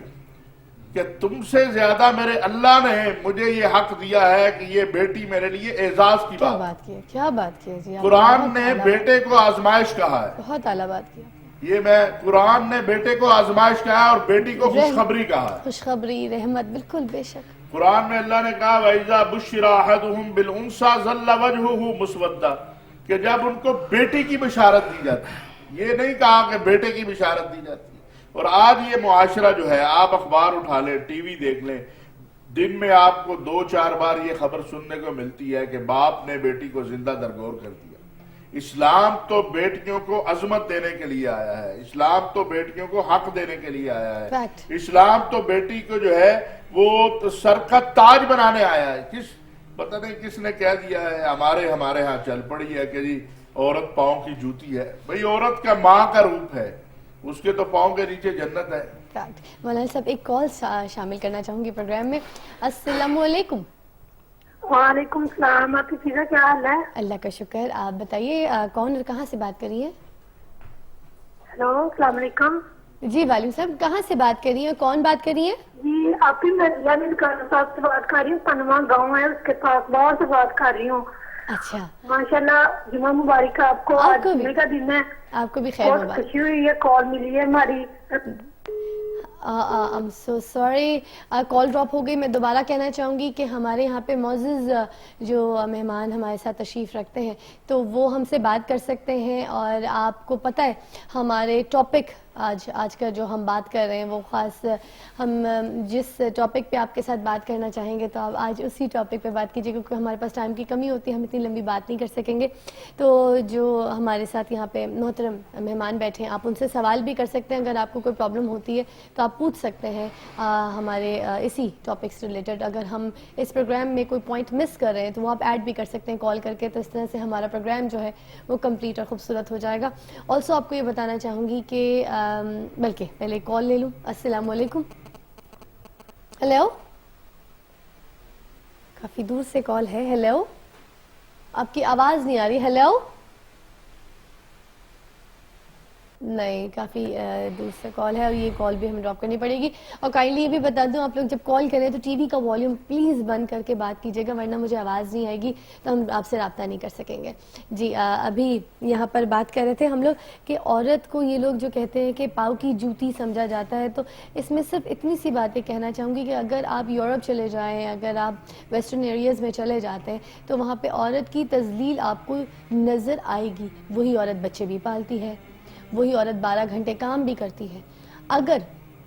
کہ تم سے زیادہ میرے اللہ نے مجھے یہ حق دیا ہے کہ یہ بیٹی میرے لیے اعزاز کی بات. کیا بات کی جی, قرآن نے بیٹے کو آزمائش کہا ہے. بہت اعلیٰ بات کیا. یہ قرآن نے بیٹے کو آزمائش کہا ہے اور بیٹی کو خوشخبری کہا ہے. خوشخبری, رحمت, بالکل بے شک. قرآن میں اللہ نے کہا وَإِذَا بُشِّرَ أَحَدُهُمْ بِالْأُنثَىٰ ظَلَّ وَجْهُهُ مُسْوَدًّا, کہ جب ان کو بیٹی کی بشارت دی جاتی ہے, یہ نہیں کہا کہ بیٹے کی بشارت دی جاتی ہے. اور آج یہ معاشرہ جو ہے, آپ اخبار اٹھا لیں, ٹی وی دیکھ لیں, دن میں آپ کو 2-4 بار یہ خبر سننے کو ملتی ہے کہ باپ نے بیٹی کو زندہ درگور کر دیا. اسلام تو بیٹیوں کو عظمت دینے کے لیے آیا ہے, اسلام تو بیٹیوں کو حق دینے کے لیے آیا ہے, اسلام تو بیٹی کو جو ہے وہ سر کا تاج بنانے آیا ہے. پتہ نہیں کس نے کہہ دیا ہے, ہمارے ہاں چل پڑی ہے کہ جی عورت پاؤں کی جوتی ہے. بھئی عورت کا ماں کا روپ ہے, اس کے تو پاؤں کے نیچے جنت ہے. مولانا صاحب ایک کال شامل کرنا چاہوں گی پروگرام میں. السلام علیکم. وعلیکم السلام, آپ کی فضا کیا حال ہے؟ اللہ کا شکر. آپ بتائیے کون اور کہاں سے بات کر رہی ہیں؟ ہیلو, السلام علیکم. جی وعلیکم السلام, کہاں سے بات کر رہی ہیں, کون بات کر رہی ہیں؟ جی آپ ہی صاحب سے بات کر رہی ہوں, پنواں گاؤں ہے اس کے پاس, باہر سے بات کر رہی ہوں. اچھا, ماشاءاللہ جمعہ مبارک آپ کو, آج جمعے کا دن ہے, آپ کو بھی خیر مبارک. بہت خوشی ہوئی ہے, کال ملی ہے ہماری. I'm so sorry, call drop ہو گئی. میں دوبارہ کہنا چاہوں گی کہ ہمارے یہاں پہ معزز جو مہمان ہمارے ساتھ تشریف رکھتے ہیں تو وہ ہم سے بات کر سکتے ہیں. اور آپ کو پتہ ہے ہمارے ٹاپک آج کا جو ہم بات کر رہے ہیں وہ خاص, ہم جس ٹاپک پہ آپ کے ساتھ بات کرنا چاہیں گے تو آپ آج اسی ٹاپک پہ بات کیجیے, کیونکہ ہمارے پاس ٹائم کی کمی ہوتی ہے, ہم اتنی لمبی بات نہیں کر سکیں گے. تو جو ہمارے ساتھ یہاں پہ محترم مہمان بیٹھے ہیں, آپ ان سے سوال بھی کر سکتے ہیں. اگر آپ کو کوئی پرابلم ہوتی ہے تو آپ پوچھ سکتے ہیں ہمارے اسی ٹاپک سے ریلیٹڈ. اگر ہم اس پروگرام میں کوئی پوائنٹ مس کر رہے ہیں تو وہ آپ ایڈ بھی کر سکتے ہیں کال کر کے, تو اس طرح سے ہمارا پروگرام جو ہے وہ کمپلیٹ اور خوبصورت ہو جائے گا. آلسو آپ کو یہ بتانا چاہوں گی کہ بلکہ پہلے کال لے لوں. السلام علیکم. ہیلو, کافی دور سے کال ہے. ہیلو, آپ کی آواز نہیں آ رہی. ہیلو نہیں، کافی دور سے کال ہے اور یہ کال بھی ہمیں ڈراپ کرنی پڑے گی. اور کائنڈلی یہ بھی بتا دوں آپ لوگ جب کال کریں تو ٹی وی کا والیوم پلیز بند کر کے بات کیجیے گا، ورنہ مجھے آواز نہیں آئے گی تو ہم آپ سے رابطہ نہیں کر سکیں گے. جی ابھی یہاں پر بات کر رہے تھے ہم لوگ کہ عورت کو یہ لوگ جو کہتے ہیں کہ پاؤں کی جوتی سمجھا جاتا ہے، تو اس میں صرف اتنی سی باتیں کہنا چاہوں گی کہ اگر آپ یورپ چلے جائیں، اگر آپ ویسٹرن ایریاز میں چلے جاتے ہیں تو وہاں پہ عورت کی تذلیل آپ کو نظر آئے گی. وہی عورت بچے بھی پالتی ہے، وہی عورت 12 گھنٹے کام بھی کرتی ہے. اگر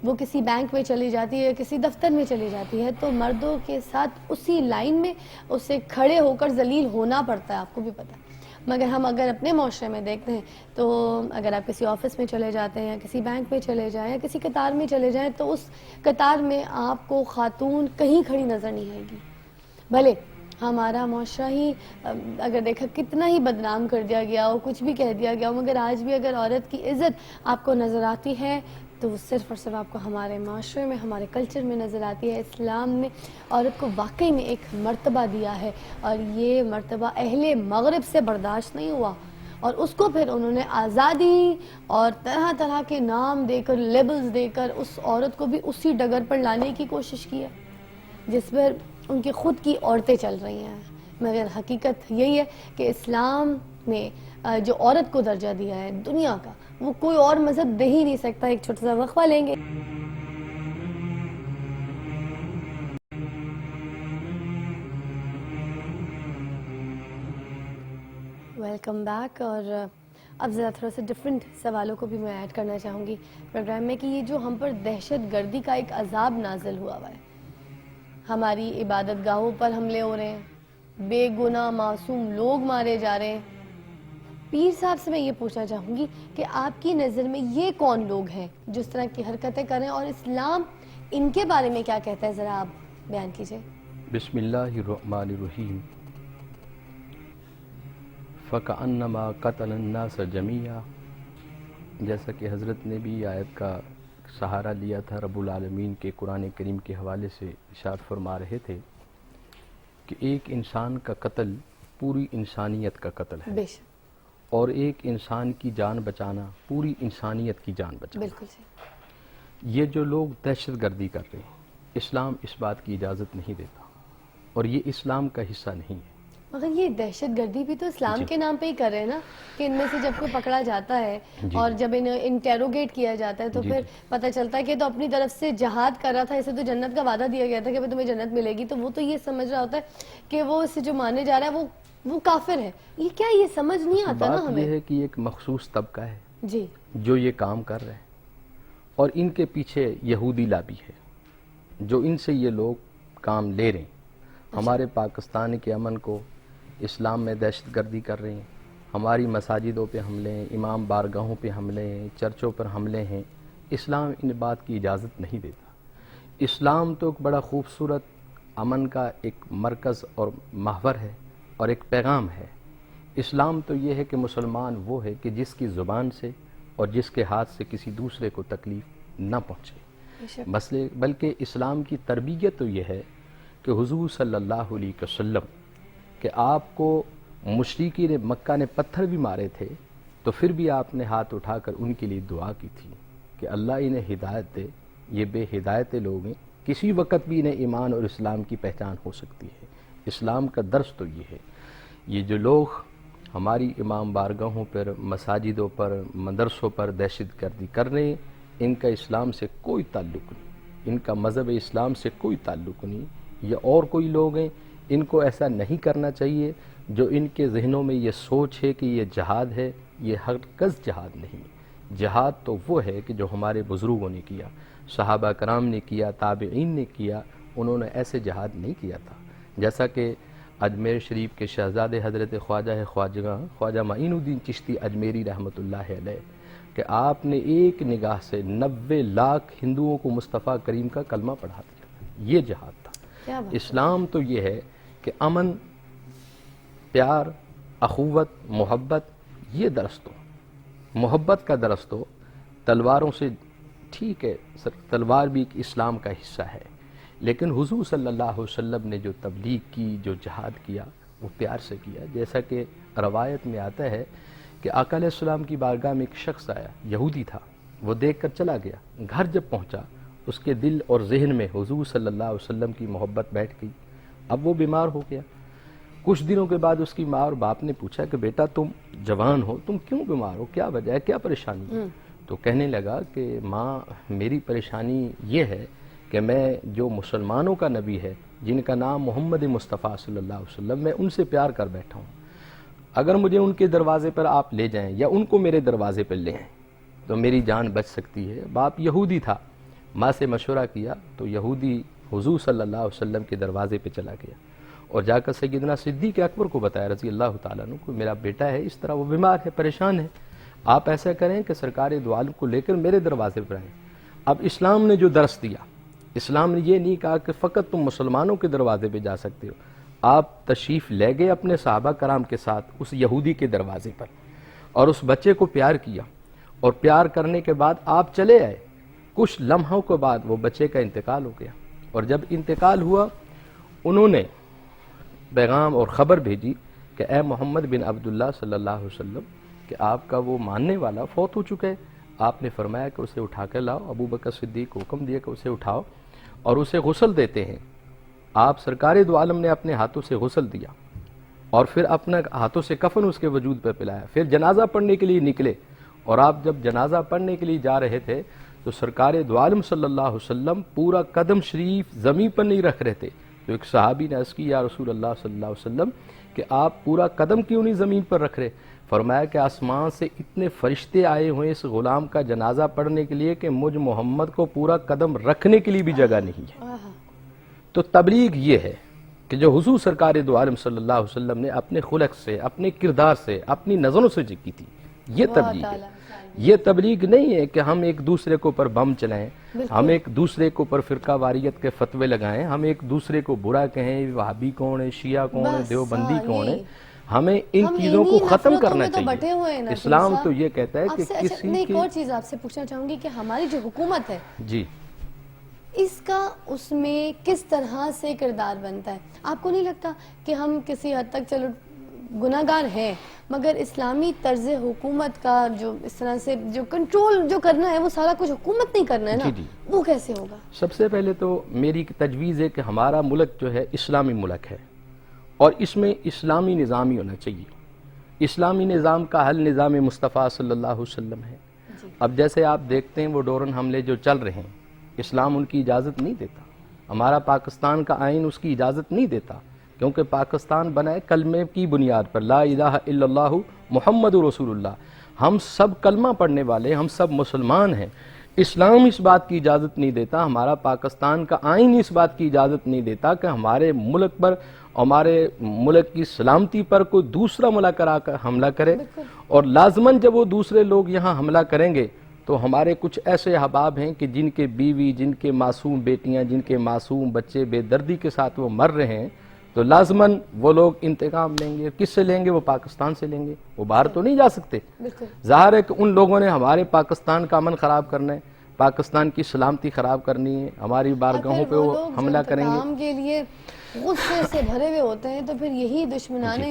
وہ کسی بینک میں چلی جاتی ہے، کسی دفتر میں چلی جاتی ہے تو مردوں کے ساتھ اسی لائن میں اسے کھڑے ہو کر ذلیل ہونا پڑتا ہے، آپ کو بھی پتہ ہے. مگر ہم اگر اپنے معاشرے میں دیکھتے ہیں تو اگر آپ کسی آفس میں چلے جاتے ہیں یا کسی بینک میں چلے جائیں یا کسی قطار میں چلے جائیں تو اس قطار میں آپ کو خاتون کہیں کھڑی نظر نہیں آئے گی. بھلے ہمارا معاشرہ ہی اگر دیکھا کتنا ہی بدنام کر دیا گیا ہو، کچھ بھی کہہ دیا گیا ہو، مگر آج بھی اگر عورت کی عزت آپ کو نظر آتی ہے تو وہ صرف اور صرف آپ کو ہمارے معاشرے میں، ہمارے کلچر میں نظر آتی ہے. اسلام نے عورت کو واقعی میں ایک مرتبہ دیا ہے اور یہ مرتبہ اہل مغرب سے برداشت نہیں ہوا اور اس کو پھر انہوں نے آزادی اور طرح طرح کے نام دے کر، لیبلز دے کر اس عورت کو بھی اسی ڈگر پر لانے کی کوشش کی ہے جس پر ان کی خود کی عورتیں چل رہی ہیں. مگر حقیقت یہی ہے کہ اسلام نے جو عورت کو درجہ دیا ہے دنیا کا، وہ کوئی اور مذہب دے ہی نہیں سکتا. ایک چھوٹا سا وقفہ لیں گے. Welcome back. اور اب ذرا تھوڑا سا ڈفرینٹ سوالوں کو بھی میں ایڈ کرنا چاہوں گی پروگرام میں کہ یہ جو ہم پر دہشت گردی کا ایک عذاب نازل ہوا ہے، ہماری عبادت گاہوں پر حملے ہو رہے ہیں، بے گناہ معصوم لوگ مارے جا رہے ہیں. پیر صاحب سے میں یہ پوچھنا چاہوں گی کہ آپ کی نظر میں یہ کون لوگ ہیں جو اس طرح کی حرکتیں کریں اور اسلام ان کے بارے میں کیا کہتا ہے، ذرا آپ بیان کیجئے. بسم اللہ الرحمن الرحیم. فَكَأَنَّمَا قَتَلَ النَّاسَ جَمِيعًا، جیسا کہ حضرت نے بھی آیت کا سہارا لیا تھا رب العالمین کے قرآن کریم کے حوالے سے ارشاد فرما رہے تھے کہ ایک انسان کا قتل پوری انسانیت کا قتل ہے، بے شک، اور ایک انسان کی جان بچانا پوری انسانیت کی جان بچانا. بالکل صحیح. یہ جو لوگ دہشت گردی کر رہے ہیں، اسلام اس بات کی اجازت نہیں دیتا اور یہ اسلام کا حصہ نہیں ہے. مگر یہ دہشت گردی بھی تو اسلام کے نام پہ ہی کر رہے ہیں نا، کہ ان میں سے جب کوئی پکڑا جاتا ہے اور جب انہیں انٹیروگیٹ کیا جاتا ہے تو پھر پتہ چلتا ہے کہ تو اپنی طرف سے جہاد کر رہا تھا، اسے تو جنت کا وعدہ دیا گیا تھا کہ تمہیں جنت ملے گی، تو وہ تو یہ سمجھ رہا ہوتا ہے کہ وہ اسے جو مانے جا رہا ہے وہ کافر ہے. یہ کیا، یہ سمجھ نہیں آتا نا بات ہمیں. یہ ہے کہ ایک مخصوص طبقہ ہے جی، جو یہ کام کر رہے ہیں اور ان کے پیچھے یہودی لابی ہے جو ان سے یہ لوگ کام لے رہے ہیں. ہمارے پاکستان کے امن کو اسلام میں دہشت گردی کر رہے ہیں، ہماری مساجدوں پہ حملے ہیں، امام بارگاہوں پہ حملے ہیں، چرچوں پر حملے ہیں. اسلام ان بات کی اجازت نہیں دیتا. اسلام تو ایک بڑا خوبصورت امن کا ایک مرکز اور محور ہے اور ایک پیغام ہے. اسلام تو یہ ہے کہ مسلمان وہ ہے کہ جس کی زبان سے اور جس کے ہاتھ سے کسی دوسرے کو تکلیف نہ پہنچے. بلکہ اسلام کی تربیت تو یہ ہے کہ حضور صلی اللہ علیہ وسلم کہ آپ کو مشرکین مکہ نے پتھر بھی مارے تھے تو پھر بھی آپ نے ہاتھ اٹھا کر ان کے لیے دعا کی تھی کہ اللہ انہیں ہدایت دے، یہ بے ہدایت لوگ ہیں، کسی وقت بھی انہیں ایمان اور اسلام کی پہچان ہو سکتی ہے. اسلام کا درس تو یہ ہے. یہ جو لوگ ہماری امام بارگاہوں پر، مساجدوں پر، مدرسوں پر دہشت گردی کر رہے ہیں، ان کا اسلام سے کوئی تعلق نہیں، ان کا مذہب اسلام سے کوئی تعلق نہیں. یہ اور کوئی لوگ ہیں، ان کو ایسا نہیں کرنا چاہیے. جو ان کے ذہنوں میں یہ سوچ ہے کہ یہ جہاد ہے، یہ ہرگز جہاد نہیں. جہاد تو وہ ہے کہ جو ہمارے بزرگوں نے کیا، صحابہ کرام نے کیا، تابعین نے کیا. انہوں نے ایسے جہاد نہیں کیا تھا جیسا کہ اجمیر شریف کے شہزادے حضرت خواجہ معین الدین چشتی اجمیری رحمۃ اللہ علیہ کہ آپ نے ایک نگاہ سے 90 لاکھ ہندوؤں کو مصطفیٰ کریم کا کلمہ پڑھا دیا. یہ جہاد تھا. اسلام تو یہ ہے کہ امن، پیار، اخوت، محبت، یہ درس دو. محبت کا درس دو. تلواروں سے ٹھیک ہے، تلوار بھی اسلام کا حصہ ہے، لیکن حضور صلی اللہ علیہ وسلم نے جو تبلیغ کی، جو جہاد کیا، وہ پیار سے کیا. جیسا کہ روایت میں آتا ہے کہ آقا علیہ السلام کی بارگاہ میں ایک شخص آیا، یہودی تھا، وہ دیکھ کر چلا گیا۔ گھر جب پہنچا اس کے دل اور ذہن میں حضور صلی اللہ علیہ وسلم کی محبت بیٹھ گئی۔ اب وہ بیمار ہو گیا۔ کچھ دنوں کے بعد اس کی ماں اور باپ نے پوچھا کہ بیٹا تم جوان ہو، تم کیوں بیمار ہو، کیا وجہ ہے، کیا پریشانی ہے؟ تو کہنے لگا کہ ماں میری پریشانی یہ ہے کہ میں جو مسلمانوں کا نبی ہے جن کا نام محمد مصطفیٰ صلی اللہ علیہ وسلم، میں ان سے پیار کر بیٹھا ہوں۔ اگر مجھے ان کے دروازے پر آپ لے جائیں یا ان کو میرے دروازے پر لے آئیں تو میری جان بچ سکتی ہے۔ باپ یہودی تھا، ماں سے مشورہ کیا تو یہودی حضور صلی اللہ علیہ وسلم کے دروازے پہ چلا گیا اور جا کر سیدنا صدیق اکبر کو بتایا رضی اللہ تعالیٰ عنہ کو، میرا بیٹا ہے اس طرح، وہ بیمار ہے، پریشان ہے، آپ ایسا کریں کہ سرکار دو عالم کو لے کر میرے دروازے پر آئیں۔ اب اسلام نے جو درس دیا، اسلام نے یہ نہیں کہا کہ فقط تم مسلمانوں کے دروازے پہ جا سکتے ہو، آپ تشریف لے گئے اپنے صحابہ کرام کے ساتھ اس یہودی کے دروازے پر اور اس بچے کو پیار کیا، اور پیار کرنے کے بعد آپ چلے آئے۔ کچھ لمحوں کے بعد وہ بچے کا انتقال ہو گیا، اور جب انتقال ہوا انہوں نے پیغام اور خبر بھیجی کہ اے محمد بن عبداللہ صلی اللہ علیہ وسلم کہ آپ کا وہ ماننے والا فوت ہو چکا ہے۔ آپ نے فرمایا کہ اسے اٹھا کر لاؤ۔ ابو بکر صدیق کو حکم دیا کہ اسے اٹھاؤ اور اسے غسل دیتے ہیں۔ آپ سرکار دو عالم نے اپنے ہاتھوں سے غسل دیا اور پھر اپنے ہاتھوں سے کفن اس کے وجود پر پلایا، پھر جنازہ پڑھنے کے لیے نکلے، اور آپ جب جنازہ پڑھنے کے لیے جا رہے تھے تو سرکار دو عالم صلی اللہ علیہ وسلم پورا قدم شریف زمین پر نہیں رکھ رہے تھے۔ تو ایک صحابی نے عرض کی یا رسول اللہ صلی اللہ علیہ وسلم کہ آپ پورا قدم کیوں نہیں زمین پر رکھ رہے؟ فرمایا کہ آسمان سے اتنے فرشتے آئے ہوئے اس غلام کا جنازہ پڑھنے کے لیے کہ مجھ محمد کو پورا قدم رکھنے کے لیے بھی جگہ نہیں ہے۔ تو تبلیغ یہ ہے کہ جو حضور سرکار دو عالم صلی اللہ علیہ وسلم نے اپنے خلق سے، اپنے کردار سے، اپنی نظروں سے کی تھی، یہ تبلیغ ہے۔ یہ تبلیغ نہیں ہے کہ ہم ایک دوسرے کو پر بم چلائیں، ہم ایک دوسرے کو پر فرقہ واریت کے فتوے لگائیں، ہم ایک دوسرے کو برا کہیں، وہابی کون ہے، شیعہ کون ہے، دیوبندی کون ہے۔ ہمیں ان چیزوں کو ختم کرنا چاہیے۔ اسلام تو یہ کہتا ہے کہ کسی ایک اور چیز آپ سے پوچھنا چاہوں گی کہ ہماری جو حکومت ہے جی اس کا اس میں کس طرح سے کردار بنتا ہے؟ آپ کو نہیں لگتا کہ ہم کسی حد تک چلو گناہگار ہیں، مگر اسلامی طرز حکومت کا جو اس طرح سے جو کنٹرول جو کرنا ہے وہ سارا کچھ حکومت نہیں کرنا ہے نا، وہ کیسے ہوگا؟ سب سے پہلے تو میری تجویز ہے کہ ہمارا ملک جو ہے اسلامی ملک ہے اور اس میں اسلامی نظام ہی ہونا چاہیے۔ اسلامی نظام کا حل نظام مصطفیٰ صلی اللہ علیہ وسلم ہے۔ اب جیسے آپ دیکھتے ہیں وہ ڈرون حملے جو چل رہے ہیں، اسلام ان کی اجازت نہیں دیتا، ہمارا پاکستان کا آئین اس کی اجازت نہیں دیتا، کیونکہ پاکستان بنا ہے کلمے کی بنیاد پر، لا الہ الا اللہ محمد رسول اللہ۔ ہم سب کلمہ پڑھنے والے، ہم سب مسلمان ہیں۔ اسلام اس بات کی اجازت نہیں دیتا، ہمارا پاکستان کا آئین اس بات کی اجازت نہیں دیتا کہ ہمارے ملک پر، ہمارے ملک کی سلامتی پر کوئی دوسرا ملک آ کر حملہ کرے، اور لازماً جب وہ دوسرے لوگ یہاں حملہ کریں گے تو ہمارے کچھ ایسے احباب ہیں کہ جن کے بیوی، جن کے معصوم بیٹیاں، جن کے معصوم بچے بے دردی کے ساتھ وہ مر رہے ہیں، تو لازماً وہ لوگ انتقام لیں گے۔ کس سے لیں گے؟ وہ پاکستان سے لیں گے، وہ باہر تو نہیں جا سکتے۔ ظاہر ہے کہ ان لوگوں نے ہمارے پاکستان کا امن خراب کرنا ہے، پاکستان کی سلامتی خراب کرنی ہے، ہماری بارگاہوں پہ وہ حملہ کریں گے۔ انتقام کے لیے غصے سے بھرے ہوئے ہوتے ہیں تو پھر یہی دشمنان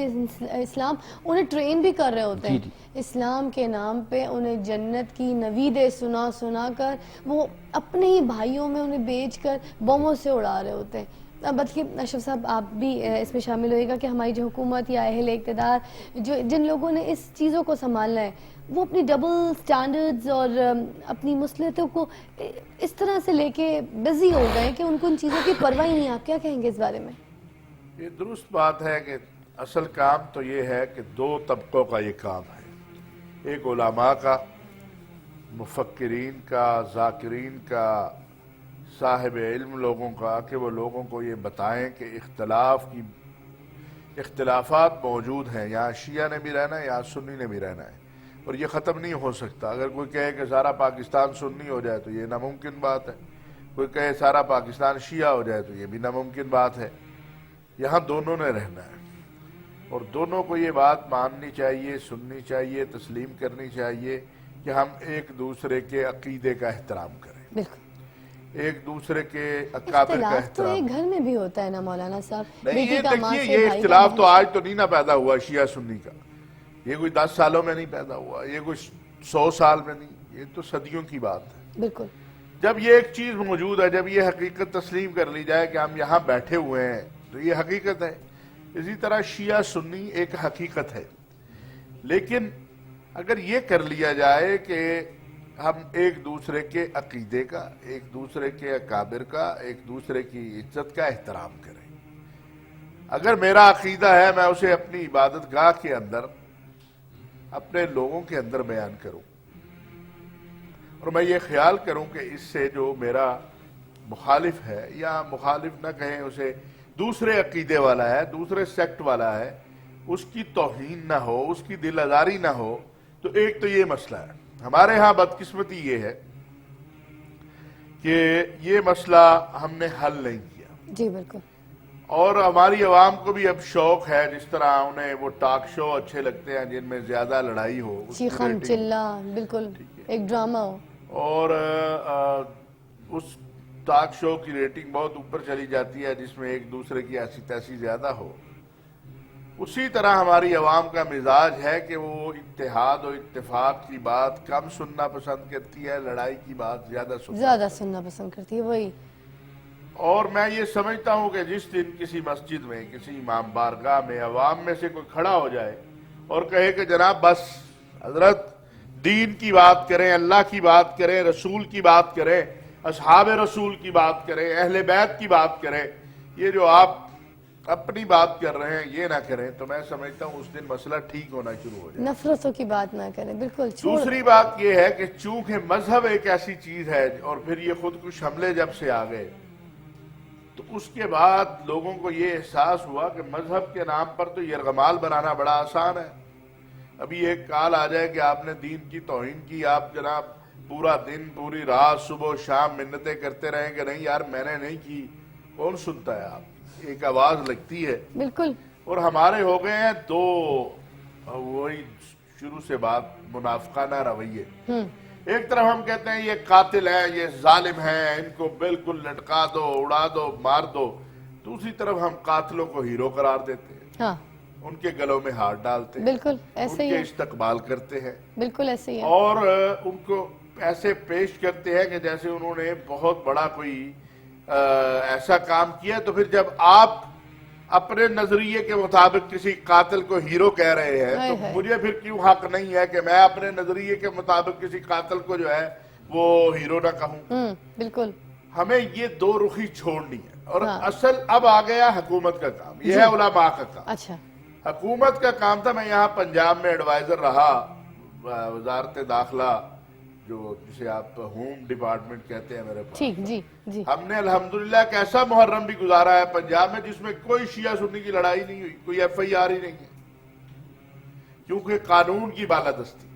اسلام انہیں ٹرین بھی کر رہے ہوتے ہیں اسلام کے نام پہ، انہیں جنت کی نویدیں سنا سنا کر وہ اپنے ہی بھائیوں میں انہیں بیچ کر بموں سے اڑا رہے ہوتے ہیں۔ اب بلکہ اشرف صاحب آپ بھی اس میں شامل ہوئے گا کہ ہماری جو حکومت یا اہل اقتدار جن لوگوں نے اس چیزوں کو سنبھالنا ہے، وہ اپنی ڈبل سٹینڈرڈز اور اپنی مصلحتوں کو اس طرح سے لے کے بزی ہو گئے کہ ان کو ان چیزوں کی پرواہ ہی نہیں۔ آپ کیا کہیں گے اس بارے میں؟ یہ درست بات ہے کہ اصل کام تو یہ ہے کہ دو طبقوں کا یہ کام ہے، ایک علماء کا، مفکرین کا، ذاکرین کا، صاحب علم لوگوں کا، کہ وہ لوگوں کو یہ بتائیں کہ اختلافات موجود ہیں، یہاں شیعہ نے بھی رہنا ہے، یہاں سنی نے بھی رہنا ہے، اور یہ ختم نہیں ہو سکتا۔ اگر کوئی کہے کہ سارا پاکستان سنی ہو جائے تو یہ ناممکن بات ہے، کوئی کہے سارا پاکستان شیعہ ہو جائے تو یہ بھی ناممکن بات ہے۔ یہاں دونوں نے رہنا ہے، اور دونوں کو یہ بات ماننی چاہیے، سننی چاہیے، تسلیم کرنی چاہیے کہ ہم ایک دوسرے کے عقیدے کا احترام کریں، بالکل ایک دوسرے کے اکابر کا اختلاف تو احترام۔ ایک گھر میں بھی ہوتا ہے نا مولانا صاحب، نہیں، یہ بیٹی کا ماں دیکھیے سے، یہ بھائی کا اختلاف بہن تو سے۔ آج تو نہیں نہ پیدا ہوا شیعہ سنی کا، یہ کوئی 10 سالوں میں نہیں پیدا ہوا، یہ کوئی 100 سال میں نہیں، یہ تو صدیوں کی بات ہے۔ بالکل جب یہ ایک چیز موجود ہے، جب یہ حقیقت تسلیم کر لی جائے کہ ہم یہاں بیٹھے ہوئے ہیں تو یہ حقیقت ہے۔ اسی طرح شیعہ سنی ایک حقیقت ہے، لیکن اگر یہ کر لیا جائے کہ ہم ایک دوسرے کے عقیدے کا، ایک دوسرے کے اکابر کا، ایک دوسرے کی عزت کا احترام کریں۔ اگر میرا عقیدہ ہے میں اسے اپنی عبادت گاہ کے اندر، اپنے لوگوں کے اندر بیان کروں، اور میں یہ خیال کروں کہ اس سے جو میرا مخالف ہے، یا مخالف نہ کہیں اسے، دوسرے عقیدے والا ہے، دوسرے سیکٹ والا ہے، اس کی توہین نہ ہو، اس کی دل آزاری نہ ہو، تو ایک تو یہ مسئلہ ہے۔ ہمارے ہاں بدقسمتی یہ ہے کہ یہ مسئلہ ہم نے حل نہیں کیا، جی بالکل، اور ہماری عوام کو بھی اب شوق ہے، جس طرح انہیں وہ ٹاک شو اچھے لگتے ہیں جن میں زیادہ لڑائی ہو، اس کی چیخن ریٹنگ، چلا، بالکل ایک ڈرامہ ہو، اور اس ٹاک شو کی ریٹنگ بہت اوپر چلی جاتی ہے جس میں ایک دوسرے کی ایسی تیسی زیادہ ہو۔ اسی طرح ہماری عوام کا مزاج ہے کہ وہ اتحاد و اتفاق کی بات کم سننا پسند کرتی ہے، لڑائی کی بات زیادہ سننا پسند کرتی ہے، وہی۔ اور میں یہ سمجھتا ہوں کہ جس دن کسی مسجد میں، کسی امام بارگاہ میں عوام میں سے کوئی کھڑا ہو جائے اور کہے کہ جناب بس حضرت دین کی بات کریں، اللہ کی بات کریں، رسول کی بات کریں، اصحاب رسول کی بات کریں، اہل بیت کی بات کریں، یہ جو آپ اپنی بات کر رہے ہیں یہ نہ کریں، تو میں سمجھتا ہوں اس دن مسئلہ ٹھیک ہونا شروع ہو جائے۔ نفرتوں کی بات نہ کریں، بالکل چھوڑ۔ دوسری بات یہ ہے کہ چونکہ مذہب ایک ایسی چیز ہے، اور پھر یہ خودکش حملے جب سے آ گئے تو اس کے بعد لوگوں کو یہ احساس ہوا کہ مذہب کے نام پر تو یرغمال بنانا بڑا آسان ہے۔ ابھی ایک کال آ جائے کہ آپ نے دین کی توہین کی، آپ جناب پورا دن، پوری رات، صبح و شام منتیں کرتے رہیں کہ نہیں یار میں نے نہیں کی، کون سنتا ہے؟ آپ ایک آواز لگتی ہے۔ بالکل، اور ہمارے ہو گئے ہیں دو، وہی شروع سے بات، منافقانہ رویے۔ ایک طرف ہم کہتے ہیں یہ قاتل ہیں، یہ ظالم ہیں، ان کو بالکل لٹکا دو، اڑا دو، مار دو۔ دوسری طرف ہم قاتلوں کو ہیرو قرار دیتے ہیں، ہاں ان کے گلوں میں ہاتھ ڈالتے ہیں، بالکل ایسے ان ہی کے ہے، استقبال کرتے ہیں، بالکل ایسے ہی ہے۔ اور ان کو ایسے پیش کرتے ہیں کہ جیسے انہوں نے بہت بڑا کوئی ایسا کام کیا۔ تو پھر جب آپ اپنے نظریے کے مطابق کسی قاتل کو ہیرو کہہ رہے ہیں تو مجھے پھر کیوں حق نہیں ہے کہ میں اپنے نظریے کے مطابق کسی قاتل کو جو ہے وہ ہیرو نہ کہوں؟ بالکل، ہمیں یہ دو رخی چھوڑنی ہے، اور اصل اب آ گیا حکومت کا کام، یہ ہے علماء کا کام۔ اچھا، حکومت کا کام تھا، میں یہاں پنجاب میں ایڈوائزر رہا وزارت داخلہ، جو جسے آپ ہوم ڈپارٹمنٹ کہتے ہیں میرے پاس۔ ٹھیک، جی جی، ہم نے الحمدللہ ایک ایسا محرم بھی گزارا ہے پنجاب میں جس میں کوئی شیعہ سنی کی لڑائی نہیں ہوئی، کوئی ایف آئی آر ہی نہیں ہے، کیونکہ قانون کی بالادستی۔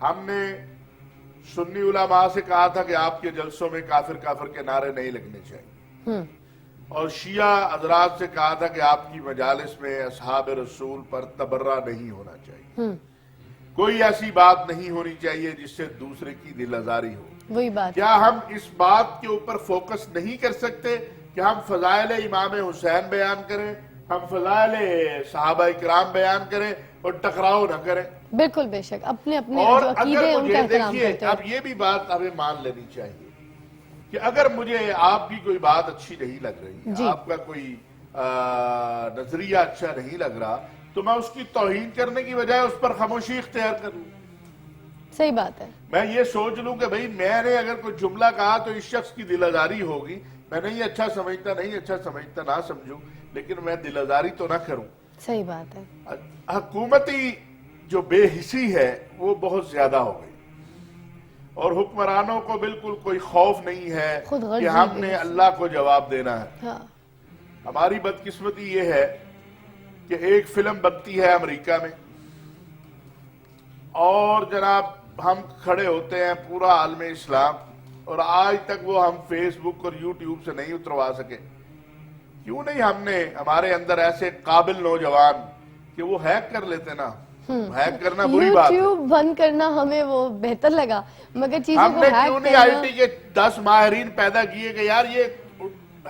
ہم نے سنی علماء سے کہا تھا کہ آپ کے جلسوں میں کافر کافر کے نعرے نہیں لگنے چاہیے، اور شیعہ حضرات سے کہا تھا کہ آپ کی مجالس میں اصحاب رسول پر تبرہ نہیں ہونا چاہیے، کوئی ایسی بات نہیں ہونی چاہیے جس سے دوسرے کی دل آزاری ہو۔ وہی بات۔ کیا ہم اس بات کے اوپر فوکس نہیں کر سکتے کہ ہم فضائل امام حسین بیان کریں، ہم فضائل صحابہ کرام بیان کریں اور ٹکراؤ نہ کریں؟ بالکل، بے شک، اپنے اپنے اور جو عقیدے ہیں اگر ان کا مجھے احترام دیکھیے، کرتے ہیں۔ اب یہ بھی بات ہمیں مان لینی چاہیے کہ اگر مجھے آپ کی کوئی بات اچھی نہیں لگ رہی، آپ کا کوئی نظریہ اچھا نہیں لگ رہا، تو میں اس کی توہین کرنے کی بجائے اس پر خاموشی اختیار کر لوں۔ صحیح بات ہے، میں یہ سوچ لوں کہ بھئی میں نے اگر کوئی جملہ کہا تو اس شخص کی دل آزاری ہوگی، میں نہیں اچھا سمجھتا نہ سمجھوں، لیکن میں دل آزاری تو نہ کروں۔ صحیح بات ہے، حکومتی جو بے حسی ہے وہ بہت زیادہ ہو گئی، اور حکمرانوں کو بالکل کوئی خوف نہیں ہے خود غرضی کہ ہم نے اللہ کو جواب دینا ہے۔ ہاں، ہماری بدقسمتی یہ ہے کہ ایک فلم بنتی ہے امریکہ میں، اور جناب ہم کھڑے ہوتے ہیں پورا عالم اسلام، اور آج تک وہ ہم فیس بک اور یوٹیوب سے نہیں اتروا سکے۔ کیوں نہیں ہم نے ہمارے اندر ایسے قابل نوجوان کہ وہ ہیک کر لیتے نا؟ ہیک کرنا بری بات ہے، یوٹیوب بند کرنا ہمیں وہ بہتر لگا، مگر چیزوں ہم کو نے ہیک کیوں نہیں کرنا، آئی ٹی کے 10 ماہرین پیدا کیے کہ یار یہ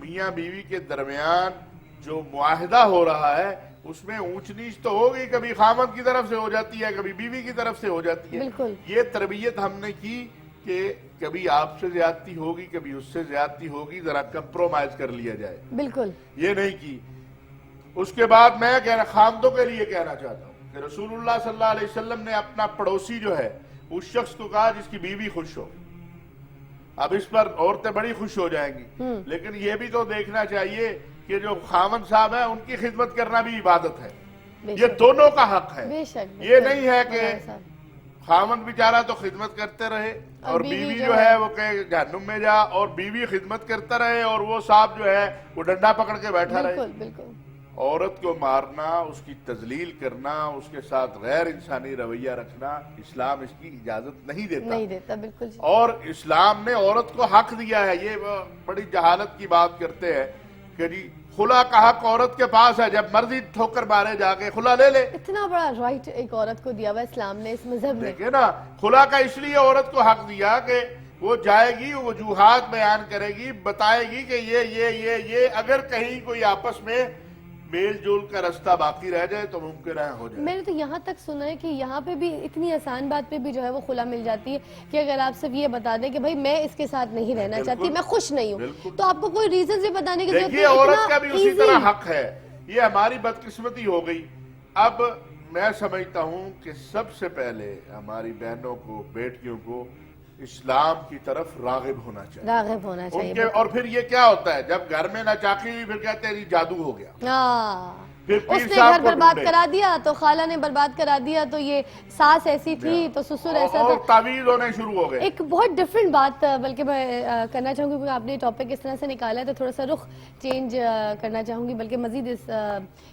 میاں بیوی کے درمیان جو معاہدہ ہو رہا ہے اس میں اونچ نیچ تو ہوگی، کبھی خامد کی طرف سے ہو جاتی ہے، کبھی بیوی کی طرف سے ہو جاتی ہے. بالکل. یہ تربیت ہم نے کی کہ کبھی آپ سے زیادتی ہوگی، کبھی اس سے زیادتی ہوگی، ذرا کمپرومائز کر لیا جائے. بالکل. یہ نہیں کی. اس کے بعد میں خامدوں کے لیے کہنا چاہتا ہوں کہ رسول اللہ صلی اللہ علیہ وسلم نے اپنا پڑوسی جو ہے اس شخص کو کہا جس کی بیوی خوش ہو. اب اس پر عورتیں بڑی خوش ہو جائیں گی، لیکن یہ بھی تو دیکھنا چاہیے کہ جو خامد صاحب ہیں ان کی خدمت کرنا بھی عبادت ہے. یہ دونوں کا حق ہے. یہ نہیں ہے کہ خامد بیچارہ تو خدمت کرتے رہے اور بیوی جو ہے وہ کہے جہنم میں جا، اور بیوی خدمت کرتا رہے اور وہ صاحب جو ہے وہ ڈنڈا پکڑ کے بیٹھا رہے. بالکل. عورت کو مارنا، اس کی تذلیل کرنا، اس کے ساتھ غیر انسانی رویہ رکھنا، اسلام اس کی اجازت نہیں دیتا. بالکل. اور اسلام نے عورت کو حق دیا ہے. یہ بڑی جہالت کی بات کرتے ہیں کہ جی خلا کا حق عورت کے پاس ہے، جب مرضی ٹھوکر مارے جا کے خلا لے لے. اتنا بڑا رائٹ ایک عورت کو دیا ہوا اسلام نے اس مذہب میں. دیکھیں نا، خلا کا اس لیے عورت کو حق دیا کہ وہ جائے گی، وجوہات بیان کرے گی، بتائے گی کہ یہ اگر کہیں کوئی آپس میں میل جول کا رستہ باقی رہ جائے تو ممکن ہے ہو جائے. میں نے تو یہاں تک سنا ہے کہ یہاں پہ بھی اتنی آسان بات پہ بھی جو ہے وہ خلا مل جاتی ہے کہ اگر آپ صرف یہ بتا دیں کہ بھائی میں اس کے ساتھ نہیں رہنا چاہتی، میں خوش نہیں ہوں، تو آپ کو کوئی ریزنز بھی بتانے کی ضرورت نہیں. دیکھیے عورت کا بھی اسی طرح حق ہے. یہ ہماری بدقسمتی ہو گئی. اب میں سمجھتا ہوں کہ سب سے پہلے ہماری بہنوں کو، بیٹیوں کو اسلام کی طرف راغب ہونا چاہیے. اور پھر یہ کیا ہوتا ہے جب گھر میں ناچاقی ہوئی پھر کہتے ہیں جی جادو ہو گیا. اس نے گھر برباد کرا دیا تو خالہ نے برباد کرا دیا، تو یہ ساس ایسی تھی تو سسر ایسا تھا. تعویذ ہونے شروع ہو گئے. ایک بہت ڈیفرنٹ بات بلکہ میں کرنا چاہوں گی، کیونکہ آپ نے ٹاپک اس طرح سے نکالا ہے تو تھوڑا سا رخ چینج کرنا چاہوں گی، بلکہ مزید اس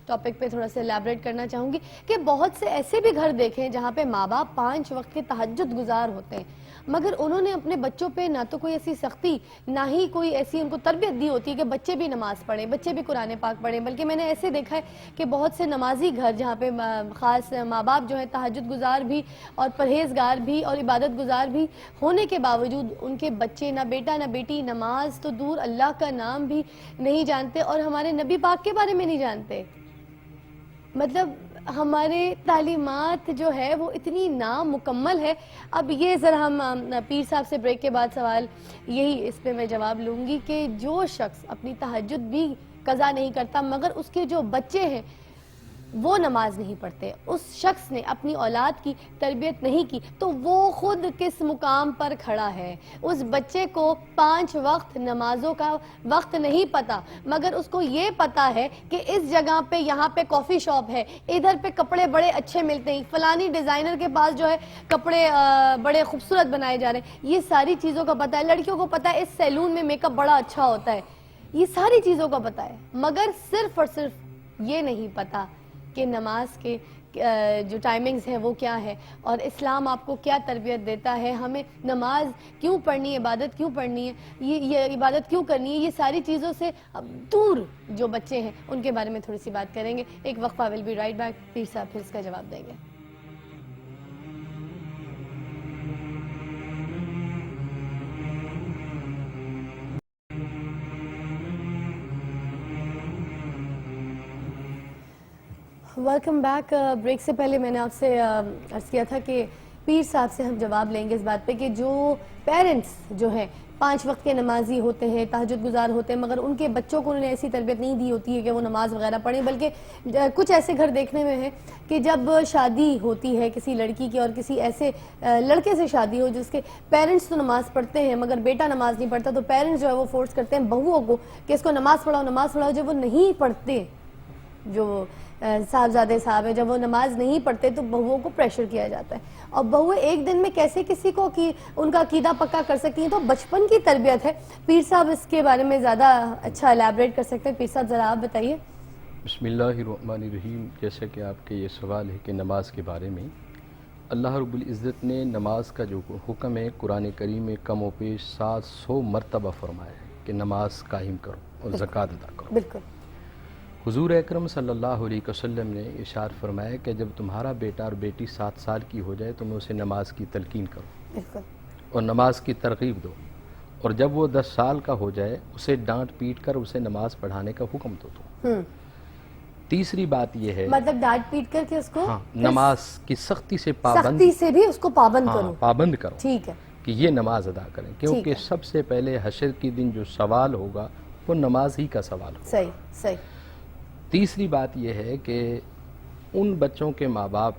ٹاپک پہ تھوڑا سا ایلیبریٹ کرنا چاہوں گی کہ بہت سے ایسے بھی گھر دیکھیں جہاں پہ ماں باپ 5 وقت کے تہجد گزار ہوتے ہیں، مگر انہوں نے اپنے بچوں پہ نہ تو کوئی ایسی سختی، نہ ہی کوئی ایسی ان کو تربیت دی ہوتی ہے کہ بچے بھی نماز پڑھیں، بچے بھی قرآن پاک پڑھیں. بلکہ میں نے ایسے دیکھا ہے کہ بہت سے نمازی گھر جہاں پہ خاص ماں باپ جو ہے تہجد گزار بھی اور پرہیزگار بھی اور عبادت گزار بھی ہونے کے باوجود ان کے بچے، نہ بیٹا نہ بیٹی، نماز تو دور اللہ کا نام بھی نہیں جانتے اور ہمارے نبی پاک کے بارے میں نہیں جانتے. مطلب ہمارے تعلیمات جو ہے وہ اتنی نامکمل ہے. اب یہ ذرا ہم پیر صاحب سے بریک کے بعد سوال یہی اس پہ میں جواب لوں گی کہ جو شخص اپنی تہجد بھی قضا نہیں کرتا مگر اس کے جو بچے ہیں وہ نماز نہیں پڑھتے، اس شخص نے اپنی اولاد کی تربیت نہیں کی تو وہ خود کس مقام پر کھڑا ہے. اس بچے کو 5 وقت نمازوں کا وقت نہیں پتا، مگر اس کو یہ پتا ہے کہ اس جگہ پہ یہاں پہ کافی شاپ ہے، ادھر پہ کپڑے بڑے اچھے ملتے ہیں، فلانی ڈیزائنر کے پاس جو ہے کپڑے بڑے خوبصورت بنائے جا رہے ہیں. یہ ساری چیزوں کا پتا ہے. لڑکیوں کو پتا ہے اس سیلون میں میک اپ بڑا اچھا ہوتا ہے. یہ ساری چیزوں کا پتا ہے، مگر صرف اور صرف یہ نہیں پتا کہ نماز کے جو ٹائمنگز ہیں وہ کیا ہے اور اسلام آپ کو کیا تربیت دیتا ہے، ہمیں نماز کیوں پڑھنی ہے، عبادت کیوں پڑھنی ہے، یہ عبادت کیوں کرنی ہے. یہ ساری چیزوں سے دور جو بچے ہیں ان کے بارے میں تھوڑی سی بات کریں گے. ایک وقفہ، ول بی رائٹ بیک. پیر صاحب پھر اس کا جواب دیں گے. Welcome back. بریک سے پہلے میں نے آپ سے عرض کیا تھا کہ پیر صاحب سے ہم جواب لیں گے اس بات پہ کہ جو پیرنٹس جو ہیں 5 وقت کے نمازی ہوتے ہیں، تہجد گزار ہوتے ہیں، مگر ان کے بچوں کو انہوں نے ایسی تربیت نہیں دی ہوتی ہے کہ وہ نماز وغیرہ پڑھیں. بلکہ کچھ ایسے گھر دیکھنے میں ہیں کہ جب شادی ہوتی ہے کسی لڑکی کی اور کسی ایسے لڑکے سے شادی ہو جس کے پیرنٹس تو نماز پڑھتے ہیں مگر بیٹا نماز نہیں پڑھتا، تو پیرنٹس جو ہے وہ فورس کرتے ہیں بہوؤں کو کہ اس کو نماز پڑھاؤ. جب وہ نہیں پڑھتے، جو صاحبزادے صاحب ہیں، جب وہ نماز نہیں پڑھتے تو بہوؤں کو پریشر کیا جاتا ہے. اور بہویں ایک دن میں کیسے کسی کو ان کا عقیدہ پکا کر سکتی ہیں؟ تو بچپن کی تربیت ہے. پیر صاحب اس کے بارے میں زیادہ اچھا ایلیبریٹ کر سکتے ہیں. پیر صاحب ذرا آپ بتائیے. بسم اللہ الرحمن الرحیم. جیسا کہ آپ کے یہ سوال ہے کہ نماز کے بارے میں اللہ رب العزت نے نماز کا جو حکم ہے قرآن کریم میں کم و بیش 700 مرتبہ فرمایا ہے کہ نماز قائم کرو اور زکوٰۃ ادا کرو. بالکل. حضور اکرم صلی اللہ علیہ وسلم نے ارشاد فرمایا کہ جب تمہارا بیٹا اور بیٹی 7 سال کی ہو جائے تم اسے نماز کی تلقین کرو بالکل. اور نماز کی ترغیب دو اور جب وہ 10 سال کا ہو جائے اسے ڈانٹ پیٹ کر اسے نماز پڑھانے کا حکم دو. تیسری بات یہ ہے مطلب ڈانٹ پیٹ کر کے اس کو نماز کی سختی سے سختی سے بھی اس کو پابند کرو. پابند کرو ٹھیک ہے. کہ یہ نماز ادا کریں, کیونکہ سب سے پہلے حشر کے دن جو سوال ہوگا وہ نماز ہی کا سوال ہوگا. صحیح صحیح. تیسری بات یہ ہے کہ ان بچوں کے ماں باپ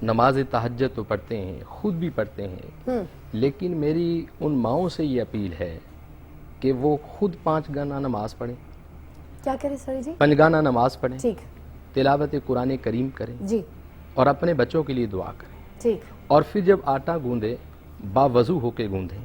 نماز تہجد تو پڑھتے ہیں, خود بھی پڑھتے ہیں, لیکن میری ان ماؤں سے یہ اپیل ہے کہ وہ خود 5 گانا نماز پڑھیں. کیا کریں سر جی؟ 5 گانا نماز پڑھیں, ٹھیک, تلاوت قرآن کریم کریں جی, اور اپنے بچوں کے لیے دعا کریں. ٹھیک. اور پھر جب آٹا گوندے باوضو ہو کے گوندیں,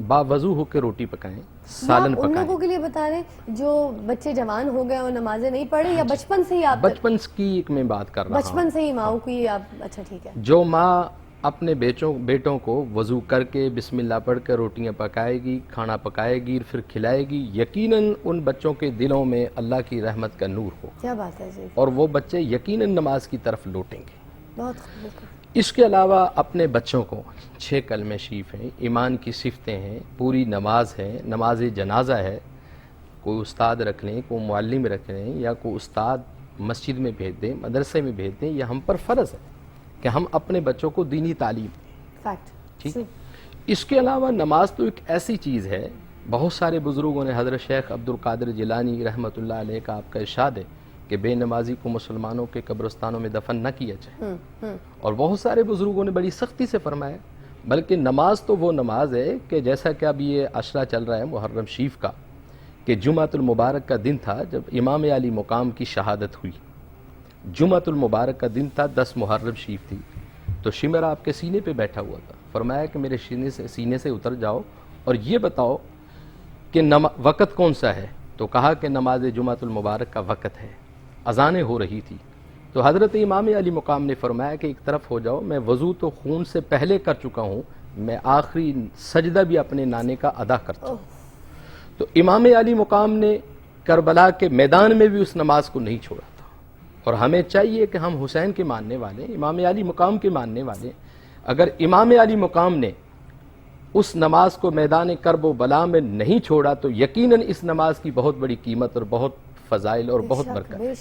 باوضو ہو کے روٹی پکائیں, سالن آپ ان پکائیں. لوگوں کے لیے بتا رہے ہیں جو بچے جوان ہو گئے اور نمازیں نہیں پڑھے, یا بچپن سے ہی آپ بچپن کی ایک میں بات کر رہا ہوں, بچپن سے ہی ماؤں کو یہ آپ, اچھا ٹھیک ہے. جو ماں اپنے بیٹوں کو وضو کر کے بسم اللہ پڑھ کر روٹیاں پکائے گی, کھانا پکائے گی, پھر کھلائے گی, یقیناً ان بچوں کے دلوں میں اللہ کی رحمت کا نور ہو. کیا بات ہے جی. اور وہ بچے یقیناً نماز کی طرف لوٹیں گے. بہت خوب. اس کے علاوہ اپنے بچوں کو 6 کلمہ شریف ہیں, ایمان کی صفتیں ہیں, پوری نماز ہے, نماز جنازہ ہے, کوئی استاد رکھ لیں, کوئی معلم رکھ لیں, یا کوئی استاد مسجد میں بھیج دیں, مدرسے میں بھیج دیں, یہ ہم پر فرض ہے کہ ہم اپنے بچوں کو دینی تعلیم دیں. فیکٹ. ٹھیک. اس کے علاوہ نماز تو ایک ایسی چیز ہے, بہت سارے بزرگوں نے, حضرت شیخ عبد القادر جیلانی رحمۃ اللہ علیہ کا آپ کا ارشاد ہے کہ بے نمازی کو مسلمانوں کے قبرستانوں میں دفن نہ کیا جائے, اور بہت سارے بزرگوں نے بڑی سختی سے فرمایا. بلکہ نماز تو وہ نماز ہے کہ جیسا کہ اب یہ عشرہ چل رہا ہے محرم شریف کا, کہ جمعۃ المبارک کا دن تھا جب امام علی مقام کی شہادت ہوئی. جمعۃ المبارک کا دن تھا, 10 محرم شریف تھی, تو شمر آپ کے سینے پہ بیٹھا ہوا تھا. فرمایا کہ میرے سینے سے اتر جاؤ اور یہ بتاؤ کہ وقت کون سا ہے. تو کہا کہ نماز جمعۃ المبارک کا وقت ہے. اذانیں ہو رہی تھی. تو حضرت امام علی مقام نے فرمایا کہ ایک طرف ہو جاؤ, میں وضو تو خون سے پہلے کر چکا ہوں, میں آخری سجدہ بھی اپنے نانے کا ادا کرتا ہوں. تو امام علی مقام نے کربلا کے میدان میں بھی اس نماز کو نہیں چھوڑا تھا. اور ہمیں چاہیے کہ ہم حسین کے ماننے والے, امام علی مقام کے ماننے والے, اگر امام علی مقام نے اس نماز کو میدان کرب و بلا میں نہیں چھوڑا تو یقیناً اس نماز کی بہت بڑی قیمت اور بہت فضائل اور بہت برکت ہے.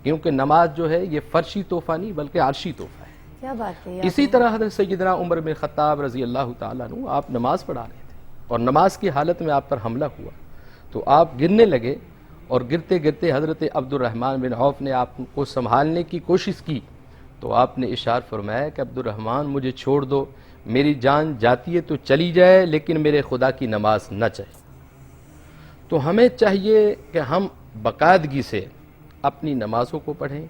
کیونکہ نماز جو ہے یہ فرشی تحفہ نہیں بلکہ عرشی تحفہ ہے. کیا بات ہے. اسی طرح حضرت سیدنا عمر بن خطاب رضی اللہ تعالیٰ عنہ, آپ نماز پڑھا رہے تھے اور نماز کی حالت میں آپ پر حملہ ہوا, تو آپ گرنے لگے, اور گرتے گرتے حضرت عبد الرحمن بن عوف نے آپ کو سنبھالنے کی کوشش کی. تو آپ نے ارشاد فرمایا کہ عبد الرحمن مجھے چھوڑ دو, میری جان جاتی ہے تو چلی جائے, لیکن میرے خدا کی نماز نہ جائے. تو ہمیں چاہیے کہ ہم باقاعدگی سے اپنی نمازوں کو پڑھیں.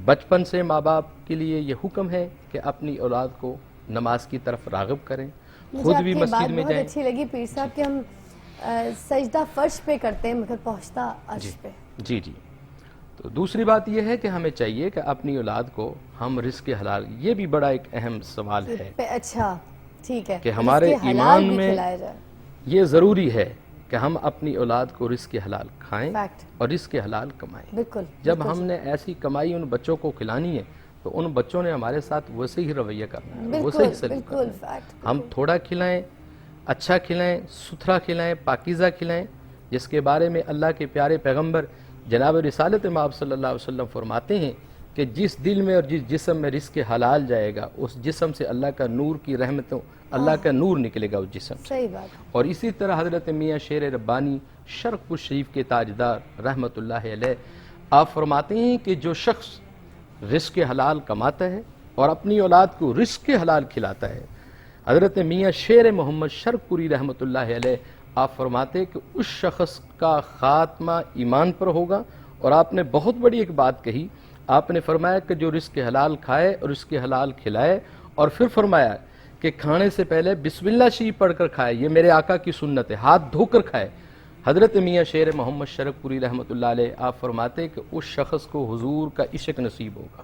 بچپن سے ماں باپ کے لیے یہ حکم ہے کہ اپنی اولاد کو نماز کی طرف راغب کریں, خود بھی مسجد میں جائیں. بہت اچھی لگی پیر صاحب کہ ہم سجدہ فرش پہ کرتے ہیں مگر پہنچتا عرش پہ. جی جی. تو دوسری بات یہ ہے کہ ہمیں چاہیے کہ اپنی اولاد کو ہم رزق حلال, یہ بھی بڑا ایک اہم سوال ہے. اچھا ٹھیک ہے, کہ ہمارے ایمان میں جائے. یہ ضروری ہے کہ ہم اپنی اولاد کو رزق حلال کھائیں Fact. اور رزق حلال کمائیں. بالکل. جب ہم نے ایسی کمائی ان بچوں کو کھلانی ہے تو ان بچوں نے ہمارے ساتھ ویسے ہی رویہ کرنا ہے, ویسے ہی سلوک کرنا ہے. ہم تھوڑا کھلائیں, اچھا کھلائیں, ستھرا کھلائیں, پاکیزہ کھلائیں, جس کے بارے میں اللہ کے پیارے پیغمبر جناب رسالت مآب صلی اللہ علیہ وسلم فرماتے ہیں کہ جس دل میں اور جس جسم میں رزق حلال جائے گا اس جسم سے اللہ کا نور کی رحمتوں, اللہ کا نور نکلے گا اس جسم سے. صحیح بات. اور اسی طرح حضرت میاں شیر ربانی شرق الشریف کے تاجدار رحمۃ اللہ علیہ, آپ فرماتے ہیں کہ جو شخص رزق حلال کماتا ہے اور اپنی اولاد کو رزق حلال کھلاتا ہے, حضرت میاں شیر محمد شرق پوری رحمۃ اللہ علیہ آپ فرماتے کہ اس شخص کا خاتمہ ایمان پر ہوگا. اور آپ نے بہت بڑی ایک بات کہی, آپ نے فرمایا کہ جو رزق حلال کھائے اور رزق حلال کھلائے, اور پھر فرمایا کہ کھانے سے پہلے بسم اللہ شریف پڑھ کر کھائے, یہ میرے آقا کی سنت ہے, ہاتھ دھو کر کھائے. حضرت میاں شیر محمد شرق پوری رحمۃ اللہ علیہ آپ فرماتے کہ اس شخص کو حضور کا عشق نصیب ہوگا,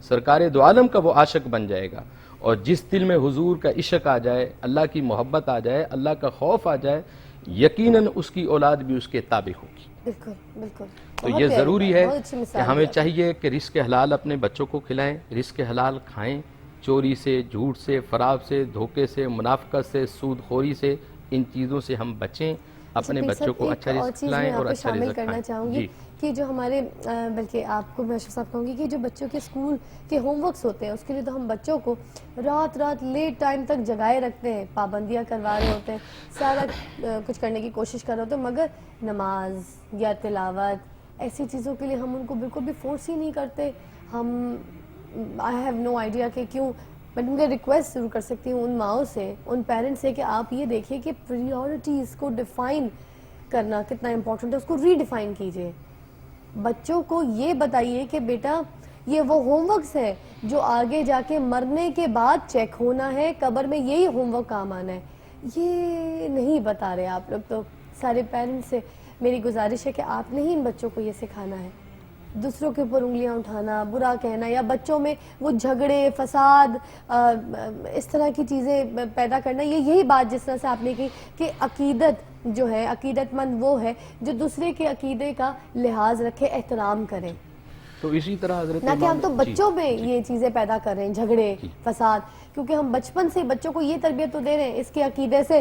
سرکار دو عالم کا وہ عاشق بن جائے گا. اور جس دل میں حضور کا عشق آ جائے, اللہ کی محبت آ جائے, اللہ کا خوف آ جائے, یقیناً اس کی اولاد بھی اس کے تابع ہوگی. بالکل بالکل. تو یہ ضروری ہے کہ ہمیں چاہیے کہ رزق حلال اپنے بچوں کو کھلائیں, رزق حلال کھائیں, چوری سے، جھوٹ سے، فراڈ سے، دھوکے سے، منافقت سے، سود خوری سے، ان چیزوں سے ہم بچیں، اپنے پیر بچوں صاحب، کو ایک اچھا اور رزق چیز کھلائیں میں اور آپ کو اچھا شامل رزق کرنا کھائیں۔ چاہوں گی کہ جو ہمارے بلکہ آپ کو میں صاحب کہوں گی کہ جو بچوں کے اسکول کے ہوم ورکس ہوتے ہیں اس کے لیے تو ہم بچوں کو رات لیٹ ٹائم تک جگائے رکھتے ہیں، پابندیاں کروا رہے ہوتے ہیں، سارا کچھ کرنے کی کوشش کر رہے ہوتے ہیں، مگر نماز یا تلاوت ایسی چیزوں کے لیے ہم ان کو بالکل بھی فورس ہی نہیں کرتے۔ ہم آئی ہیو نو آئیڈیا کہ کیوں، بٹ میں ریکویسٹ ضرور کر سکتی ہوں ان ماؤں سے، ان پیرنٹس سے کہ آپ یہ دیکھیں کہ پریورٹیز کو ڈیفائن کرنا کتنا امپورٹنٹ ہے، اس کو ری ڈیفائن کیجئے۔ بچوں کو یہ بتائیے کہ بیٹا یہ وہ ہوم ورکس ہے جو آگے جا کے مرنے کے بعد چیک ہونا ہے، قبر میں یہی ہوم ورک کام آنا ہے، یہ نہیں بتا رہے آپ لوگ۔ تو سارے پیرنٹس سے میری گزارش ہے کہ آپ نے ہی ان بچوں کو یہ سکھانا ہے، دوسروں کے اوپر انگلیاں اٹھانا، برا کہنا، یا بچوں میں وہ جھگڑے، فساد، اس طرح کی چیزیں پیدا کرنا، یہی بات جس طرح سے آپ نے کی کہ عقیدت جو ہے، عقیدت مند وہ ہے جو دوسرے کے عقیدے کا لحاظ رکھے، احترام کرے، تو اسی طرح حضرت نہ کہ ہم تو جی بچوں میں یہ چیزیں پیدا کر رہے ہیں، جھگڑے، فساد، کیونکہ ہم بچپن سے بچوں کو یہ تربیت تو دے رہے ہیں اس کے عقیدے سے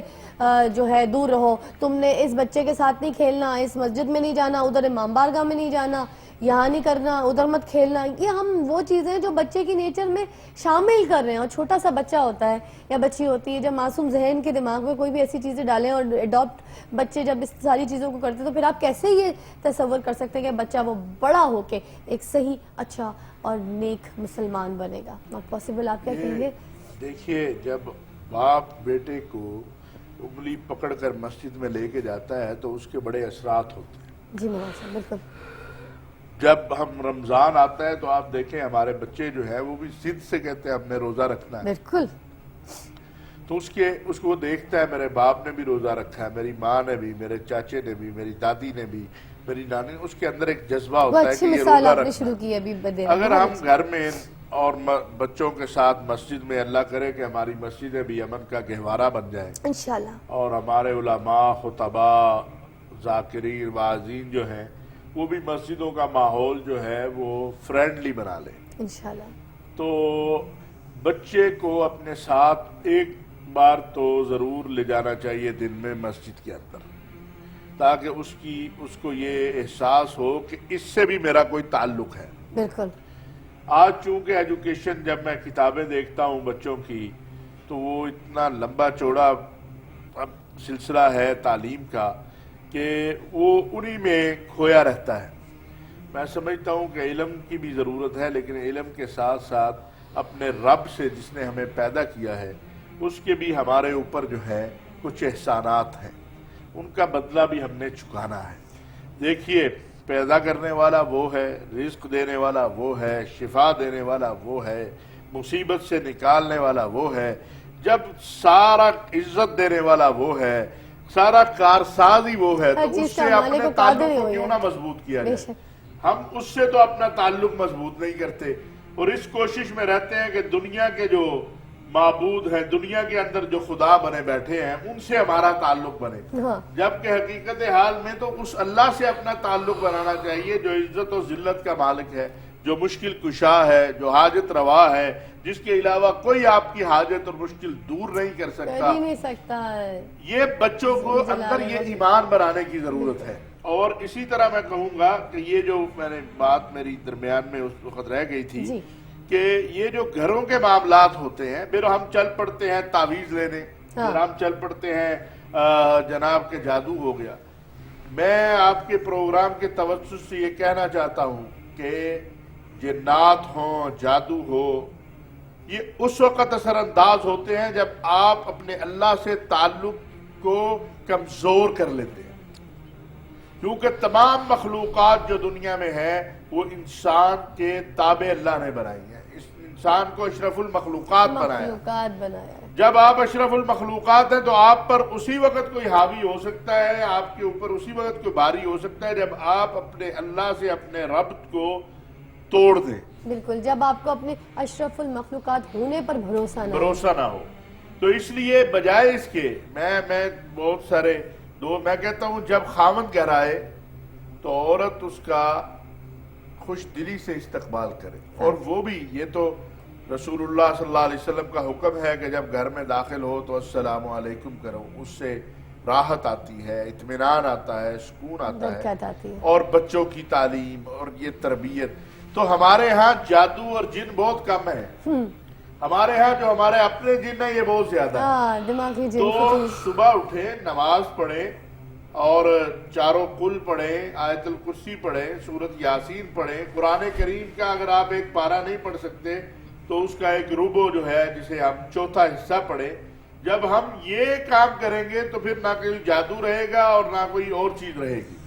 جو ہے دور رہو، تم نے اس بچے کے ساتھ نہیں کھیلنا، اس مسجد میں نہیں جانا، ادھر امام بارگاہ میں نہیں جانا، یہاں نہیں کرنا، ادھر مت کھیلنا۔ یہ ہم وہ چیزیں جو بچے کی نیچر میں شامل کر رہے ہیں، اور چھوٹا سا بچہ ہوتا ہے یا بچی ہوتی ہے، جب معصوم ذہن کے دماغ میں کوئی بھی ایسی چیزیں ڈالیں اور اڈاپٹ بچے جب اس ساری چیزوں کو کرتے تو پھر آپ کیسے یہ تصور کر سکتے ہیں کہ بچہ وہ بڑا ہو کے ایک صحیح، اچھا اور نیک مسلمان بنے گا؟ Not possible. آپ کیا کہیں گے؟ دیکھیے، جب باپ بیٹے کو انگلی پکڑ کر مسجد میں لے کے جاتا ہے تو اس کے بڑے اثرات ہوتے ہیں۔ جی مولانا صاحب، بالکل۔ جب ہم رمضان آتا ہے تو آپ دیکھیں ہمارے بچے جو ہے وہ بھی ضد سے کہتے ہیں ہم نے روزہ رکھنا ہے، بالکل۔ تو اس کو دیکھتا ہے میرے باپ نے بھی روزہ رکھا ہے، میری ماں نے بھی، میرے چاچے نے بھی، میری دادی نے بھی، میری نانی نے، اس کے اندر ایک جذبہ وہ ہوتا ہے کہ اچھی یہ مثال روزہ آپ نے رکھنا شروع ہے۔ کی ابھی دینا۔ اگر ہم گھر میں اور بچوں کے ساتھ مسجد میں، اللہ کرے کہ ہماری مسجدیں بھی امن کا گہوارہ بن جائیں، انشاءاللہ، اور ہمارے علماء، خطباء، ذاکرین، واعظین جو ہیں وہ بھی مسجدوں کا ماحول جو ہے وہ فرینڈلی بنا لیں، انشاءاللہ، تو بچے کو اپنے ساتھ ایک بار تو ضرور لے جانا چاہیے دن میں مسجد کے اندر، تاکہ اس کو یہ احساس ہو کہ اس سے بھی میرا کوئی تعلق ہے۔ بالکل۔ آج چونکہ ایجوکیشن، جب میں کتابیں دیکھتا ہوں بچوں کی تو وہ اتنا لمبا چوڑا اب سلسلہ ہے تعلیم کا کہ وہ انہی میں کھویا رہتا ہے۔ میں سمجھتا ہوں کہ علم کی بھی ضرورت ہے، لیکن علم کے ساتھ ساتھ اپنے رب سے جس نے ہمیں پیدا کیا ہے اس کے بھی ہمارے اوپر جو ہے کچھ احسانات ہیں، ان کا بدلہ بھی ہم نے چکانا ہے۔ دیکھیے، پیدا کرنے والا وہ ہے، رزق دینے والا وہ ہے، شفا دینے والا وہ ہے، مصیبت سے نکالنے والا وہ ہے، جب سارا عزت دینے والا وہ ہے، سارا کارسازی وہ ہے، ہر تو چیز اس کا سے مالک اپنے و قادر تعلق ہی کو وہی کیوں ہے۔ نہ مضبوط کیا بے جائے؟ شک۔ ہم اس سے تو اپنا تعلق مضبوط نہیں کرتے، اور اس کوشش میں رہتے ہیں کہ دنیا کے جو معبود ہیں، دنیا کے اندر جو خدا بنے بیٹھے ہیں، ان سے ہمارا تعلق بنے، ہاں، جبکہ حقیقت حال میں تو اس اللہ سے اپنا تعلق بنانا چاہیے جو عزت و ذلت کا مالک ہے، جو مشکل کشا ہے، جو حاجت روا ہے، جس کے علاوہ کوئی آپ کی حاجت اور مشکل دور نہیں کر کر سکتا۔ ہی نہیں سکتا ہے۔ یہ بچوں کو اندر یہ ایمان بنانے کی ضرورت ہے۔ اور اسی طرح میں کہوں گا کہ یہ جو میں نے بات میری درمیان میں اس وقت رہ گئی تھی جی۔ کہ یہ جو گھروں کے معاملات ہوتے ہیں، پھر ہم چل پڑتے ہیں تعویذ لینے، پھر ہم چل پڑتے ہیں جناب کے جادو ہو گیا۔ میں آپ کے پروگرام کے توسط سے یہ کہنا چاہتا ہوں کہ جنات ہوں، جادو ہو، یہ اس وقت اثر انداز ہوتے ہیں جب آپ اپنے اللہ سے تعلق کو کمزور کر لیتے ہیں، کیونکہ تمام مخلوقات جو دنیا میں ہے وہ انسان کے تابع اللہ نے بنائی ہے، اس انسان کو اشرف المخلوقات بنایا۔ مخلوقات بنایا ہے۔ جب آپ اشرف المخلوقات ہیں تو آپ پر اسی وقت کوئی حاوی ہو سکتا ہے، آپ کے اوپر اسی وقت کوئی باری ہو سکتا ہے جب آپ اپنے اللہ سے اپنے ربط کو توڑ دیں، بالکل، جب آپ کو اپنے اشرف المخلوقات ہونے پر بھروسہ نہ ہو۔ تو اس لیے بجائے اس کے میں بہت سارے میں کہتا ہوں جب خاوند گھر آئے تو عورت اس کا خوش دلی سے استقبال کرے، اور وہ بھی یہ تو رسول اللہ صلی اللہ علیہ وسلم کا حکم ہے کہ جب گھر میں داخل ہو تو السلام علیکم کرو، اس سے راحت آتی ہے، اطمینان آتا ہے، سکون آتا برکت آتی ہے، ہے۔ اور بچوں کی تعلیم اور یہ تربیت۔ تو ہمارے ہاں جادو اور جن بہت کم ہے، ہمارے ہاں جو ہمارے اپنے جن ہیں یہ بہت زیادہ ہے۔ ہاں، دماغی جن تو فتوح۔ صبح اٹھے، نماز پڑھیں اور چاروں قل پڑھیں، آیت الکرسی پڑھیں، سورۃ یاسین پڑھیں۔ قرآن کریم کا اگر آپ ایک پارہ نہیں پڑھ سکتے تو اس کا ایک ربع جو ہے جسے ہم چوتھا حصہ پڑھیں۔ جب ہم یہ کام کریں گے تو پھر نہ کوئی جادو رہے گا اور نہ کوئی اور چیز رہے گی۔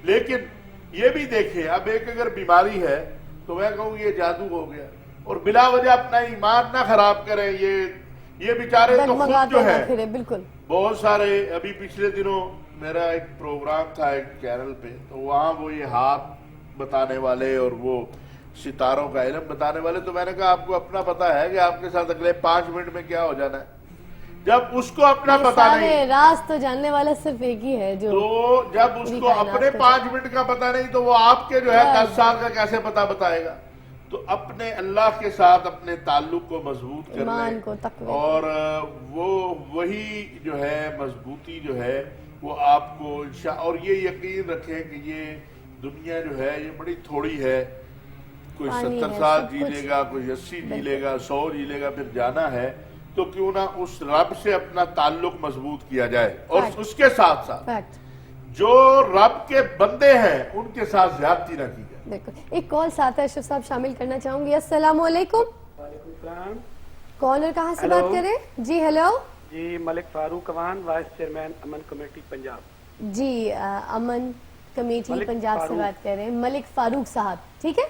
لیکن یہ بھی دیکھیں، اب ایک اگر بیماری ہے تو میں کہوں یہ جادو ہو گیا، اور بلا وجہ اپنا ایمان نہ خراب کریں۔ یہ بیچارے تو خود جو ہے پھرے، بالکل بہت سارے، ابھی پچھلے دنوں میرا ایک پروگرام تھا ایک چینل پہ، تو وہاں وہ یہ ہاتھ بتانے والے اور وہ ستاروں کا علم بتانے والے، تو میں نے کہا آپ کو اپنا پتہ ہے کہ آپ کے ساتھ اگلے 5 منٹ میں کیا ہو جانا ہے؟ جب اس کو اپنا پتہ نہیں، سارے راز تو جاننے والا صرف ایک ہی ہے جو تو جب اس کو اپنے 5 منٹ کا پتہ نہیں تو وہ آپ کے جو ہے 10 سال کا کیسے پتہ بتائے گا؟ تو اپنے اللہ کے ساتھ اپنے تعلق کو مضبوط کر ایمان کو، لیں، تقوی اور وہی جو ہے مضبوطی جو ہے وہ آپ کو اور یہ یقین رکھیں کہ یہ دنیا جو ہے یہ بڑی تھوڑی ہے۔ کوئی پانی 70 ہے، سال سب جی کچھ۔ لے گا، کوئی 80 جی لے گا، 100 جی لے گا، پھر جانا ہے۔ تو کیوں نہ اس رب سے اپنا تعلق مضبوط کیا جائے، اور اس کے ساتھ ساتھ فیکٹ۔ جو رب کے بندے ہیں ان کے ساتھ زیادتی نہ کی جائے۔ بالکل۔ ایک کال ساتھ ہے، اشرف صاحب شامل کرنا چاہوں گی۔ السلام علیکم۔ وعلیکم السلام کالر کہاں سے ہیلو۔ بات کریں؟ جی ہیلو۔ جی ملک فاروق اوان، وائس چیئرمین امن کمیٹی پنجاب۔ جی امن کمیٹی ملک پنجاب سے فاروق۔ بات کر رہے ہیں، ملک فاروق صاحب، ٹھیک ہے؟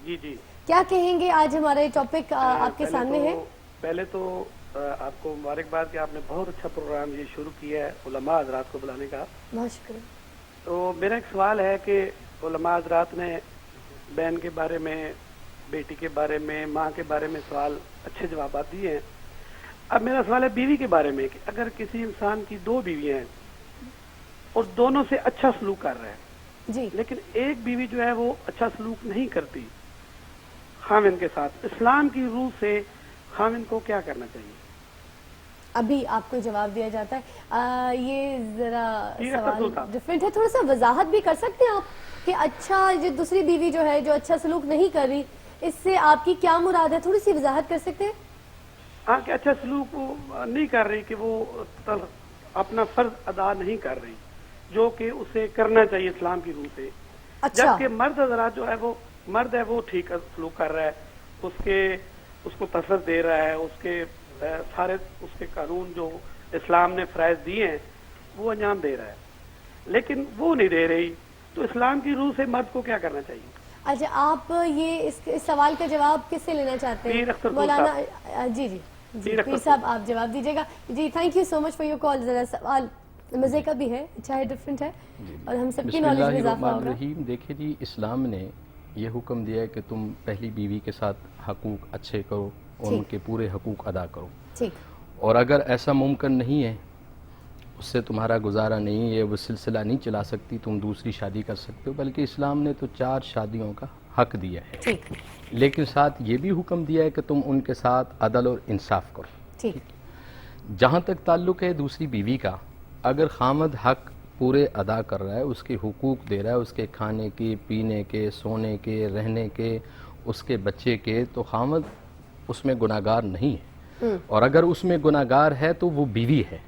جی جی کیا کہیں گے؟ آج ہمارا یہ ٹاپک آپ کے سامنے ہے۔ پہلے تو آپ کو مبارکباد کہ آپ نے بہت اچھا پروگرام یہ شروع کیا ہے علماء حضرات کو بلانے کا۔ بہت شکریہ۔ تو میرا ایک سوال ہے کہ علماء حضرات نے بہن کے بارے میں، بیٹی کے بارے میں، ماں کے بارے میں سوال اچھے جوابات دیے ہیں۔ اب میرا سوال ہے بیوی کے بارے میں کہ اگر کسی انسان کی 2 بیویاں ہیں اور دونوں سے اچھا سلوک کر رہا ہے، جی لیکن ایک بیوی جو ہے وہ اچھا سلوک نہیں کرتی خاوند کے ساتھ، اسلام کی روح سے خاوند کو کیا کرنا چاہیے؟ ابھی آپ کو جواب دیا جاتا ہے۔ یہ ذرا جی، سوال رسول صاحب۔ ڈفرینٹ ہے، تھوڑا سا وضاحت بھی کر سکتے ہیں آپ کہ اچھا جو دوسری بیوی جو ہے جو اچھا سلوک نہیں کر رہی، اس سے آپ کی کیا مراد ہے؟ تھوڑی سی وضاحت کر سکتے ہیں؟ ہاں کہ اچھا سلوک وہ نہیں کر رہی، کہ وہ اپنا فرض ادا نہیں کر رہی جو کہ اسے کرنا چاہیے اسلام کی روح سے۔ اچھا، جبکہ مرد حضرات جو ہے وہ مرد ہے وہ ٹھیک سلوک کر رہا ہے، اس کو تفرض دے رہا ہے، اس کے سارے اس کے قانون جو اسلام نے فرائض دیے ہیں وہ انجام دے رہا ہے، لیکن وہ نہیں دے رہی، تو اسلام کی روح سے مرد کو کیا کرنا چاہیے؟ اچھا آپ یہ اس سوال کا جواب کس سے لینا چاہتے ہیں؟ پیر اختر مولانا جی جی جی پیر پیر اختر صاحب آپ جواب دیجیے گا۔ جی thank you so much for your call. ذرا سوال مزے کا بھی ہے، اچھا ہے، ڈفرینٹ ہے، اور ہم سب کی بسم نالج اللہ میں اضافہ الرحمن ہوگا۔ الرحیم۔ دیکھیں جی، اسلام نے یہ حکم دیا ہے کہ تم پہلی بیوی کے ساتھ حقوق اچھے کرو اور ان کے پورے حقوق ادا کرو، ٹھیک، اور اگر ایسا ممکن نہیں ہے، اس سے تمہارا گزارا نہیں ہے، وہ سلسلہ نہیں چلا سکتی، تم دوسری شادی کر سکتے ہو، بلکہ اسلام نے تو 4 شادیوں کا حق دیا ہے، ٹھیک لیکن ساتھ یہ بھی حکم دیا ہے کہ تم ان کے ساتھ عدل اور انصاف کرو۔ ٹھیک، جہاں تک تعلق ہے دوسری بیوی کا، اگر خامد حق پورے ادا کر رہا ہے، اس کے حقوق دے رہا ہے، اس کے کھانے کے، پینے کے، سونے کے، رہنے کے، اس کے بچے کے، تو خامد اس میں گناہگار نہیں ہے، اور اگر اس میں گناہگار ہے تو وہ بیوی ہے،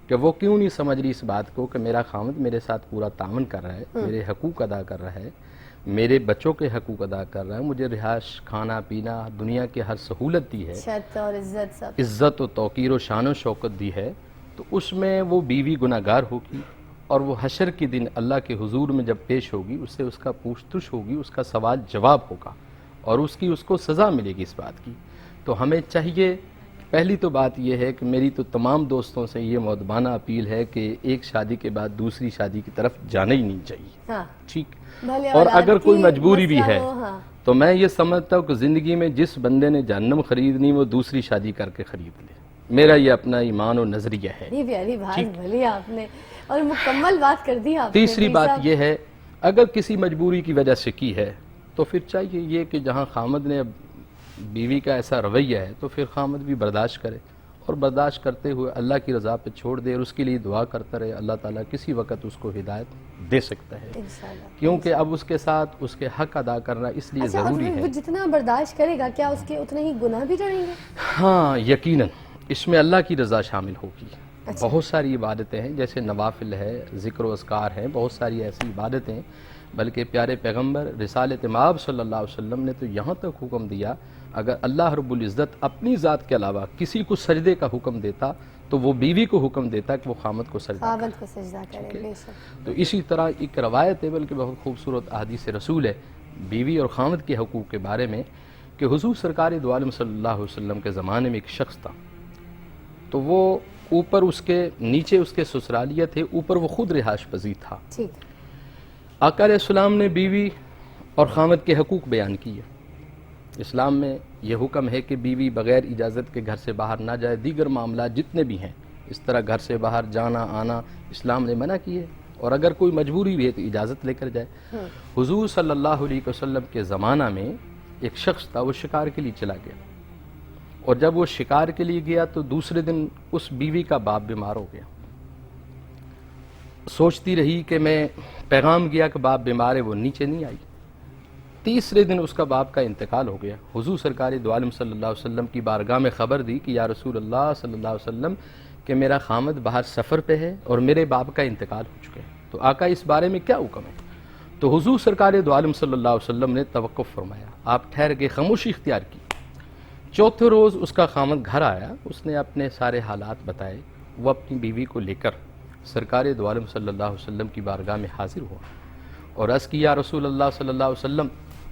کہ وہ کیوں نہیں سمجھ رہی اس بات کو کہ میرا خامد میرے ساتھ پورا تعاون کر رہا ہے، میرے حقوق ادا کر رہا ہے، میرے بچوں کے حقوق ادا کر رہا ہے، مجھے رہائش، کھانا پینا، دنیا کی ہر سہولت دی ہے، شت اور عزت سب، عزت و توقیر و شان و شوکت دی ہے، تو اس میں وہ بیوی گناہگار ہوگی، اور وہ حشر کے دن اللہ کے حضور میں جب پیش ہوگی، اس سے اس کا پوچھ تچھ ہوگی، اس کا سوال جواب ہوگا، اور اس کو سزا ملے گی اس بات کی۔ تو ہمیں چاہیے، پہلی تو بات یہ ہے کہ میری تو تمام دوستوں سے یہ مؤدبانہ اپیل ہے کہ ایک شادی کے بعد دوسری شادی کی طرف جانا ہی نہیں چاہیے، ہاں، ٹھیک۔ بھلے اور اولاد اگر کوئی کی مجبوری بھی مسئلہ ہے ہو، ہاں، تو میں یہ سمجھتا ہوں کہ زندگی میں جس بندے نے جہنم خریدنی وہ دوسری شادی کر کے خرید لے، میرا یہ اپنا ایمان و نظریہ ہے۔ بڑی پیاری بات بولی آپ نے، اور مکمل بات کر دی آپ نے۔ تیسری پیر بات صاحب، یہ ہے، اگر کسی مجبوری کی وجہ سے کی ہے تو پھر چاہیے یہ کہ جہاں خامد نے اب بیوی کا ایسا رویہ ہے تو پھر خامد بھی برداشت کرے، اور برداشت کرتے ہوئے اللہ کی رضا پہ چھوڑ دے اور اس کے لیے دعا کرتا رہے، اللہ تعالیٰ کسی وقت اس کو ہدایت دے سکتا ہے، انشاءاللہ۔ کیونکہ اب اس کے ساتھ اس کے حق ادا کرنا اس لیے اچھا، ضروری اور ہے۔ وہ جتنا برداشت کرے گا کیا اس کے اتنے ہی گناہ بھی ٹلیں گے؟ ہاں یقیناً اس میں اللہ کی رضا شامل ہوگی۔ بہت ساری عبادتیں ہیں، جیسے نوافل ہے، ذکر و اذکار ہیں، بہت ساری ایسی عبادتیں ہیں، بلکہ پیارے پیغمبر رسالت مآب صلی اللہ علیہ وسلم نے تو یہاں تک حکم دیا، اگر اللہ رب العزت اپنی ذات کے علاوہ کسی کو سجدے کا حکم دیتا تو وہ بیوی کو حکم دیتا کہ وہ خامد کو سجدہ کرے۔ خاوند کو سجدہ کرے، بے شک۔ تو اسی طرح ایک روایت ہے، بلکہ بہت خوبصورت احادیث رسول ہے بیوی اور خامد کے حقوق کے بارے میں، کہ حضور سرکار دو عالم صلی اللہ علیہ وسلم کے زمانے میں ایک شخص تھا، تو وہ اوپر اس کے نیچے اس کے سسرالیہ تھے، اوپر وہ خود رہائش پذیر تھا۔ ٹھیک۔ آقا علیہ السلام نے بیوی اور خامد کے حقوق بیان کیے۔ اسلام میں یہ حکم ہے کہ بیوی بغیر اجازت کے گھر سے باہر نہ جائے، دیگر معاملات جتنے بھی ہیں اس طرح گھر سے باہر جانا آنا اسلام نے منع کیے، اور اگر کوئی مجبوری بھی ہے تو اجازت لے کر جائے۔ حضور صلی اللہ علیہ وسلم کے زمانہ میں ایک شخص تھا، وہ شکار کے لیے چلا گیا، اور جب وہ شکار کے لیے گیا تو دوسرے دن اس بیوی کا باپ بیمار ہو گیا۔ سوچتی رہی کہ میں پیغام گیا کہ باپ بیمار ہے، وہ نیچے نہیں آئی۔ تیسرے دن اس کا باپ کا انتقال ہو گیا۔ حضور سرکار دو عالم صلی اللہ علیہ وسلم کی بارگاہ میں خبر دی کہ یا رسول اللہ صلی اللہ علیہ وسلم کہ میرا خامد باہر سفر پہ ہے اور میرے باپ کا انتقال ہو چکا ہے، تو آقا اس بارے میں کیا حکم ہے؟ تو حضور سرکار دو عالم صلی اللہ علیہ وسلم نے توقف فرمایا، آپ ٹھہر کے خاموشی اختیار کی۔ چوتھے روز اس کا خامد گھر آیا، اس نے اپنے سارے حالات بتائے، وہ اپنی بیوی کو لے کر سرکار دو عالم صلی اللہ علیہ وسلم کی بارگاہ میں حاضر ہوا اور عرض کی یا رسول اللہ صلی اللہ علیہ وسلم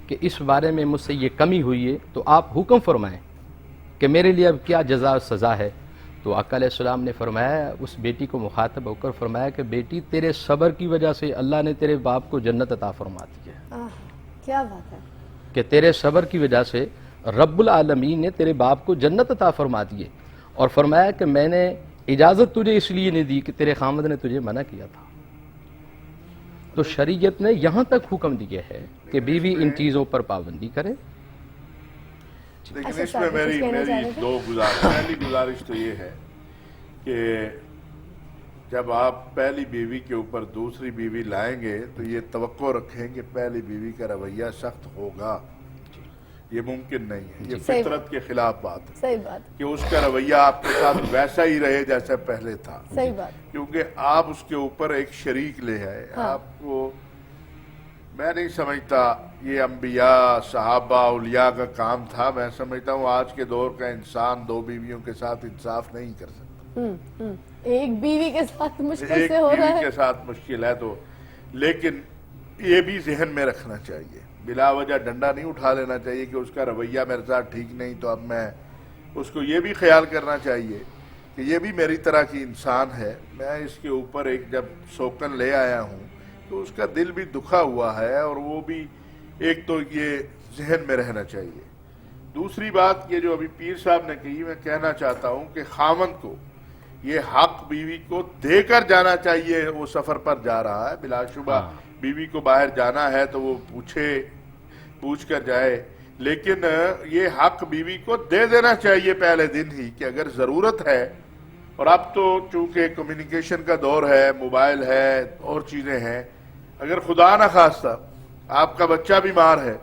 کہ اس بارے میں مجھ سے یہ کمی ہوئی ہے تو آپ حکم فرمائیں کہ میرے لیے اب کیا جزا و سزا ہے۔ تو آقا علیہ السلام نے فرمایا، اس بیٹی کو مخاطب ہو کر فرمایا کہ بیٹی تیرے صبر کی وجہ سے اللہ نے تیرے باپ کو جنت عطا فرما دی ہے، کیا بات ہے، کہ تیرے صبر کی وجہ سے رب العالمین نے تیرے باپ کو جنت عطا فرما دی ہے، اور فرمایا کہ میں نے اجازت تجھے اس لیے نہیں دی کہ تیرے خامد نے تجھے منع کیا تھا۔ تو شریعت نے یہاں تک حکم دیا ہے کہ بیوی ان چیزوں پر پابندی کرے۔ لیکن اس میں میری دو گزارش، پہلی گزارش تو یہ ہے کہ جب آپ پہلی بیوی کے اوپر دوسری بیوی لائیں گے تو یہ توقع رکھیں کہ پہلی بیوی کا رویہ سخت ہوگا، یہ ممکن نہیں ہے، یہ فطرت کے خلاف بات ہے صحیح بات، کہ اس کا رویہ آپ کے ساتھ ویسا ہی رہے جیسا پہلے تھا، صحیح بات، کیونکہ آپ اس کے اوپر ایک شریک لے آئے۔ آپ کو میں نہیں سمجھتا یہ انبیاء صحابہ اولیاء کا کام تھا، میں سمجھتا ہوں آج کے دور کا انسان دو بیویوں کے ساتھ انصاف نہیں کر سکتا، ایک بیوی کے ساتھ مشکل ایک سے ہو رہا بیوی ہے۔ کے ساتھ مشکل ہے تو، لیکن یہ بھی ذہن میں رکھنا چاہیے، بلا وجہ ڈنڈا نہیں اٹھا لینا چاہیے کہ اس کا رویہ میرے ساتھ ٹھیک نہیں تو اب میں اس کو یہ بھی خیال کرنا چاہیے کہ یہ بھی میری طرح کی انسان ہے، میں اس کے اوپر ایک جب سوکن لے آیا ہوں تو اس کا دل بھی دکھا ہوا ہے، اور وہ بھی ایک تو یہ ذہن میں رہنا چاہیے۔ دوسری بات یہ جو ابھی پیر صاحب نے کہی، میں کہنا چاہتا ہوں کہ خاوند کو یہ حق بیوی کو دے کر جانا چاہیے، وہ سفر پر جا رہا ہے بلا شبہ بیوی کو باہر جانا ہے تو وہ پوچھ کر جائے، لیکن یہ حق بیوی کو دے دینا چاہیے پہلے دن ہی کہ اگر ضرورت ہے، اور اب تو چونکہ کمیونیکیشن کا دور ہے، موبائل ہے اور چیزیں ہیں، اگر خدا نہ خواستہ آپ کا بچہ بیمار ہے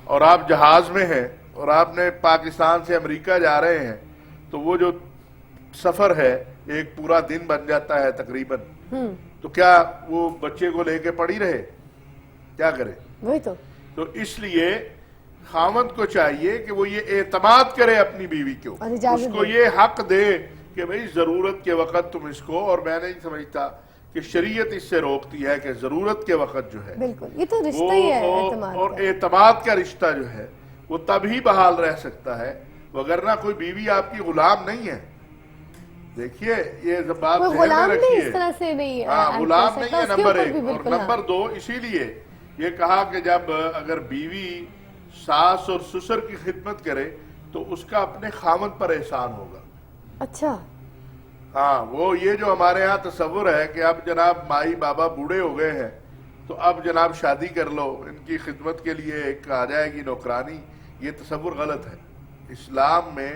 اور آپ جہاز میں ہیں اور آپ نے پاکستان سے امریکہ جا رہے ہیں تو وہ جو سفر ہے ایک پورا دن بن جاتا ہے تقریباً، تو کیا وہ بچے کو لے کے پڑی رہے؟ کیا کرے؟ وہی تو اس لیے خاوند کو چاہیے کہ وہ یہ اعتماد کرے اپنی بیوی کو، اس کو یہ حق دے کہ بھئی ضرورت کے وقت تم اس کو، اور میں نہیں سمجھتا کہ شریعت اس سے روکتی ہے کہ ضرورت کے وقت جو ہے بالکل، یہ تو رشتہ ہی ہے اعتماد اور کا۔ اعتماد کا رشتہ جو ہے وہ تب ہی بحال رہ سکتا ہے، وگرنہ کوئی بیوی آپ کی غلام نہیں ہے۔ دیکھیے یہ بات کوئی ذہن غلام میں نہیں رکھیے، اس طرح سے نہیں غلام نہیں ہے اس کے نمبر اوپر ایک، بھی اور بالکل نمبر دو اسی لیے یہ کہا کہ جب اگر بیوی ساس اور سسر کی خدمت کرے تو اس کا اپنے خامد پر احسان ہوگا۔ اچھا، ہاں، وہ یہ جو ہمارے ہاں تصور ہے کہ اب جناب مائی بابا بوڑھے ہو گئے ہیں تو اب جناب شادی کر لو، ان کی خدمت کے لیے ایک آ جائے گی نوکرانی، یہ تصور غلط ہے۔ اسلام میں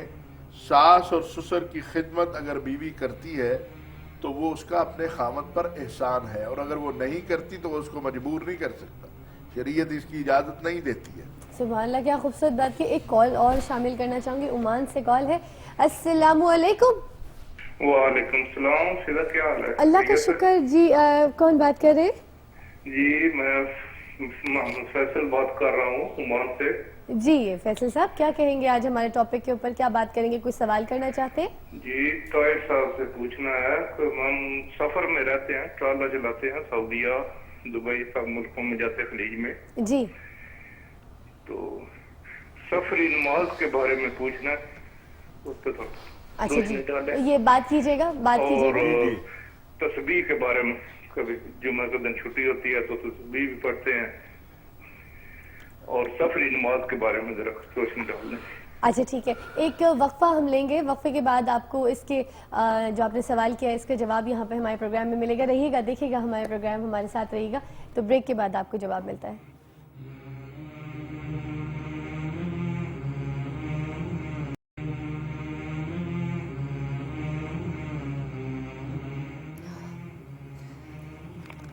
ساس اور سسر کی خدمت اگر بیوی کرتی ہے تو وہ اس کا اپنے خامد پر احسان ہے، اور اگر وہ نہیں کرتی تو وہ اس کو مجبور نہیں کر سکتا، شریعت اس کی اجازت نہیں دیتی ہے۔ سبحان اللہ، کیا خوبصورت بات کی۔ ایک کال اور شامل کرنا چاہوں گی، عمان سے کال ہے۔ السلام علیکم۔ وعلیکم السلام، فضا کیا حال ہے؟ اللہ کا شکر جی، کون بات کر رہے ہیں؟ جی میں محمد فیصل بات کر رہا ہوں عمان سے۔ جی فیصل صاحب، کیا کہیں گے آج ہمارے ٹاپک کے اوپر، کیا بات کریں گے، کوئی سوال کرنا چاہتے ہیں؟ جی طاہر صاحب سے پوچھنا ہے کہ ہم سفر میں رہتے ہیں، ٹرالہ چلاتے ہیں، سعودیہ، دبئی، سب ملکوں میں جاتے ہیں خلیج میں، جی تو سفری نماز کے بارے میں پوچھنا ہے، اس پہ تھوڑا اچھا جی، روشنی ڈالیں۔ یہ بات کیجیے گا، بات کیجیے اور گا۔ تسبیح کے بارے میں، کبھی جمعہ کے دن چھٹی ہوتی ہے تو تسبیح بھی پڑھتے ہیں، اور سفری نماز کے بارے میں ذرا روشنی ڈال دیں۔ اچھا ٹھیک ہے، ایک وقفہ ہم لیں گے، وقفے کے بعد آپ کو اس کے جو آپ نے سوال کیا ہے اس کا جواب یہاں پہ ہمارے پروگرام میں ملے گا۔ رہیے گا، دیکھیے گا ہمارے پروگرام، ہمارے ساتھ رہیے گا، تو بریک کے بعد آپ کو جواب ملتا ہے۔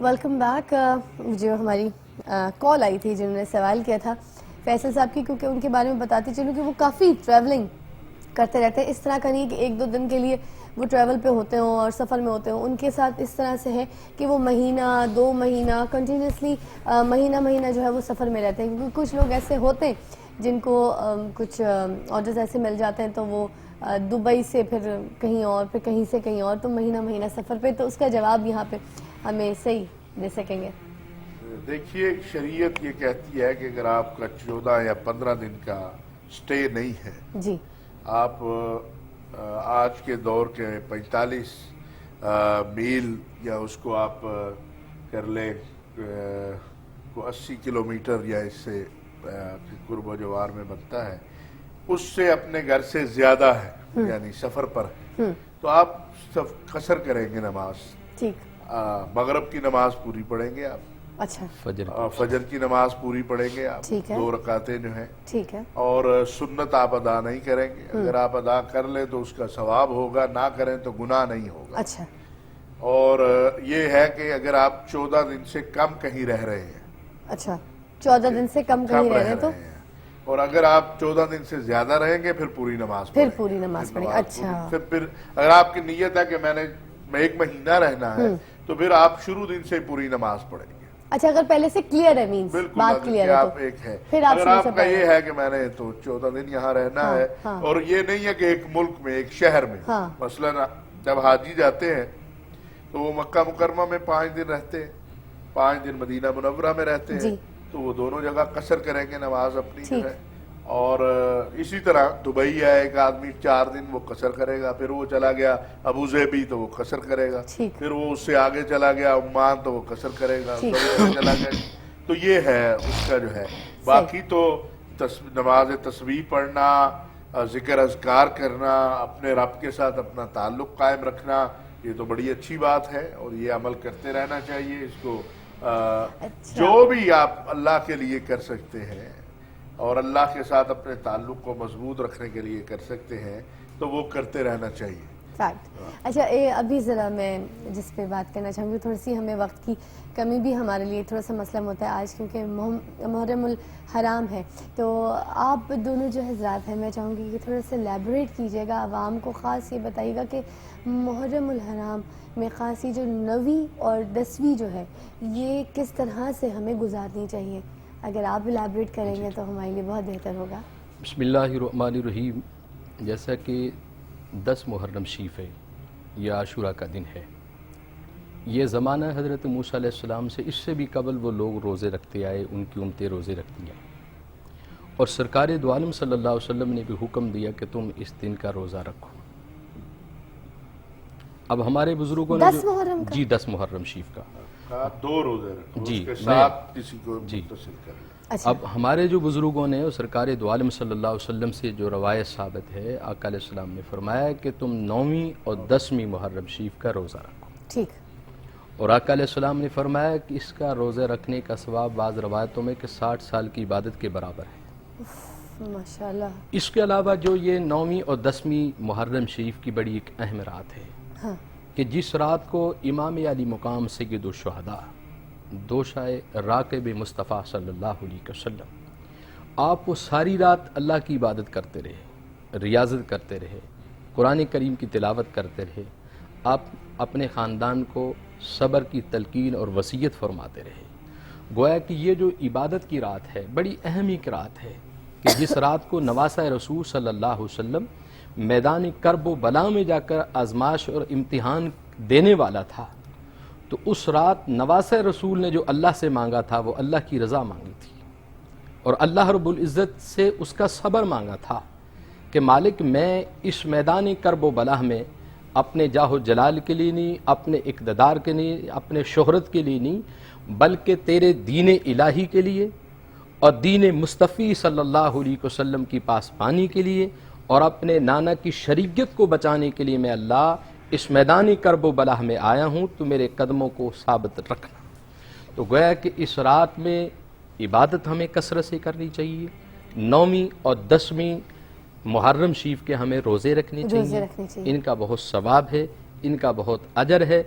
Welcome back. جو ہماری کال آئی تھی جنہوں نے سوال کیا تھا فیصل صاحب کی، کیونکہ ان کے بارے میں بتاتی چلوں کہ وہ کافی ٹریولنگ کرتے رہتے ہیں، اس طرح کا نہیں کہ ایک دو دن کے لیے وہ ٹریول پہ ہوتے ہوں اور سفر میں ہوتے ہوں، ان کے ساتھ اس طرح سے ہے کہ وہ مہینہ 2 مہینہ کنٹینیوسلی مہینہ جو ہے وہ سفر میں رہتے ہیں، کیونکہ کچھ لوگ ایسے ہوتے ہیں جن کو کچھ آرڈرز ایسے مل جاتے ہیں تو وہ دبئی سے پھر کہیں اور، پھر کہیں سے کہیں اور، تو مہینہ سفر پہ، تو اس کا جواب یہاں پہ ہمیں صحیح دے سکیں گے۔ دیکھیے شریعت یہ کہتی ہے کہ اگر آپ کا 14 یا 15 دن کا سٹے نہیں ہے، جی آپ آج کے دور کے 45 میل یا اس کو آپ کر لیں 80 کلومیٹر یا اس سے قرب و جوار میں بنتا ہے، اس سے اپنے گھر سے زیادہ ہے یعنی سفر پر ہے، تو آپ قصر کریں گے نماز، ٹھیک، مغرب کی نماز پوری پڑھیں گے آپ، اچھا فجر کی نماز پوری پڑھیں گے آپ، ٹھیک ہے، 2 رکعتیں جو ہیں، ٹھیک ہے، اور سنت آپ ادا نہیں کریں گے، اگر آپ ادا کر لیں تو اس کا ثواب ہوگا، نہ کریں تو گناہ نہیں ہوگا۔ اچھا، اور یہ ہے کہ اگر آپ 14 دن سے کم کہیں رہ رہے ہیں، اچھا 14 دن سے کم کہیں رہ رہے ہیں تو، اور اگر آپ 14 دن سے زیادہ رہیں گے پھر پوری نماز پھر پوری نماز پڑھیں گے۔ اچھا، پھر اگر آپ کی نیت ہے کہ میں 1 مہینہ رہنا ہے تو پھر آپ شروع دن سے پوری نماز پڑھیں گے۔ اچھا، اگر پہلے سے کلیئر ہے، مینز بات کلیئر ہے آپ ایک ہے، پھر اگر آپ کا یہ ہے کہ میں نے تو 14 دن یہاں رہنا ہے، اور یہ نہیں ہے کہ ایک ملک میں، ایک شہر میں، مثلا جب حاجی جاتے ہیں تو وہ مکہ مکرمہ میں 5 دن رہتے ہیں، 5 دن مدینہ منورہ میں رہتے ہیں، تو وہ دونوں جگہ قصر کریں گے نماز اپنی جو ہے، اور اسی طرح دبئی ہے ایک آدمی 4 دن وہ قصر کرے گا، پھر وہ چلا گیا ابو ظبی تو وہ قصر کرے گا، پھر وہ اس سے آگے چلا گیا عمان تو وہ قصر کرے گا، چلا گیا، تو یہ ہے اس کا جو ہے۔ باقی تو نماز تسبیح پڑھنا، ذکر اذکار کرنا، اپنے رب کے ساتھ اپنا تعلق قائم رکھنا، یہ تو بڑی اچھی بات ہے اور یہ عمل کرتے رہنا چاہیے۔ اس کو جو بھی آپ اللہ کے لیے کر سکتے ہیں اور اللہ کے ساتھ اپنے تعلق کو مضبوط رکھنے کے لیے کر سکتے ہیں تو وہ کرتے رہنا چاہیے۔ فیکٹ۔ اچھا، ابھی ذرا میں جس پہ بات کرنا چاہوں گی، تھوڑی سی ہمیں وقت کی کمی بھی ہمارے لیے تھوڑا سا مسئلہ ہوتا ہے آج، کیونکہ محرم الحرام ہے، تو آپ دونوں جو حضرات ہیں میں چاہوں گی کہ تھوڑا سا لیبوریٹ کیجیے گا، عوام کو خاص یہ بتائیے گا کہ محرم الحرام میں خاص یہ جو 9ویں اور 10ویں جو ہے یہ کس طرح سے ہمیں گزارنی چاہیے، اگر آپ لیبوریٹ کریں گے تو ہمارے لیے بہت بہتر ہوگا۔ بسم اللہ الرحمن الرحیم۔ جیسا کہ 10 محرم شریف ہے، یہ عاشورہ کا دن ہے، یہ زمانہ حضرت موسیٰ علیہ السلام سے اس سے بھی قبل وہ لوگ روزے رکھتے آئے، ان کی امتیں روزے رکھتی ہیں، اور سرکار دو عالم صلی اللہ علیہ وسلم نے بھی حکم دیا کہ تم اس دن کا روزہ رکھو۔ اب ہمارے بزرگوں نے 10 محرم کا؟ جی 10 محرم شریف کا 2 روزے رکھو، جی، اس کے ساتھ کسی کو متصل کر لیں۔ اب ہمارے جو بزرگوں نے اور سرکار دو عالم صلی اللہ علیہ وسلم سے جو روایت ثابت ہے، آقا علیہ السلام نے فرمایا کہ تم 9ویں اور 10ویں محرم شریف کا روزہ رکھو، ٹھیک، اور آقا علیہ السلام نے فرمایا کہ اس کا روزہ رکھنے کا ثواب بعض روایتوں میں کہ 60 سال کی عبادت کے برابر ہے۔ ماشاءاللہ. اس کے علاوہ جو یہ 9ویں اور 10ویں محرم شریف کی بڑی ایک اہم رات ہے ہاں کہ جس رات کو امام علی مقام سید الشہداء دوشائے راکب مصطفیٰ صلی اللہ علیہ وسلم آپ وہ ساری رات اللہ کی عبادت کرتے رہے، ریاضت کرتے رہے، قرآن کریم کی تلاوت کرتے رہے، آپ اپنے خاندان کو صبر کی تلقین اور وصیت فرماتے رہے. گویا کہ یہ جو عبادت کی رات ہے بڑی اہم ایک رات ہے کہ جس رات کو نواسہ رسول صلی اللہ علیہ وسلم میدان کرب و بلا میں جا کر آزمائش اور امتحان دینے والا تھا، تو اس رات نواسہ رسول نے جو اللہ سے مانگا تھا وہ اللہ کی رضا مانگی تھی اور اللہ رب العزت سے اس کا صبر مانگا تھا کہ مالک میں اس میدان کرب و بلا میں اپنے جاہ و جلال کے لیے نہیں، اپنے اقتدار کے لیے، اپنے شہرت کے لیے نہیں، بلکہ تیرے دین الہی کے لیے اور دین مصطفی صلی اللہ علیہ وسلم کی پاسبانی کے لیے اور اپنے نانا کی شریعت کو بچانے کے لیے میں اللہ اس میدان کرب و بلا میں آیا ہوں، تو میرے قدموں کو ثابت رکھنا. تو گویا کہ اس رات میں عبادت ہمیں کثرت سے کرنی چاہیے. 9ویں اور 10ویں محرم شریف کے ہمیں روزے رکھنے چاہیے، ان کا بہت ثواب ہے، ان کا بہت اجر ہے.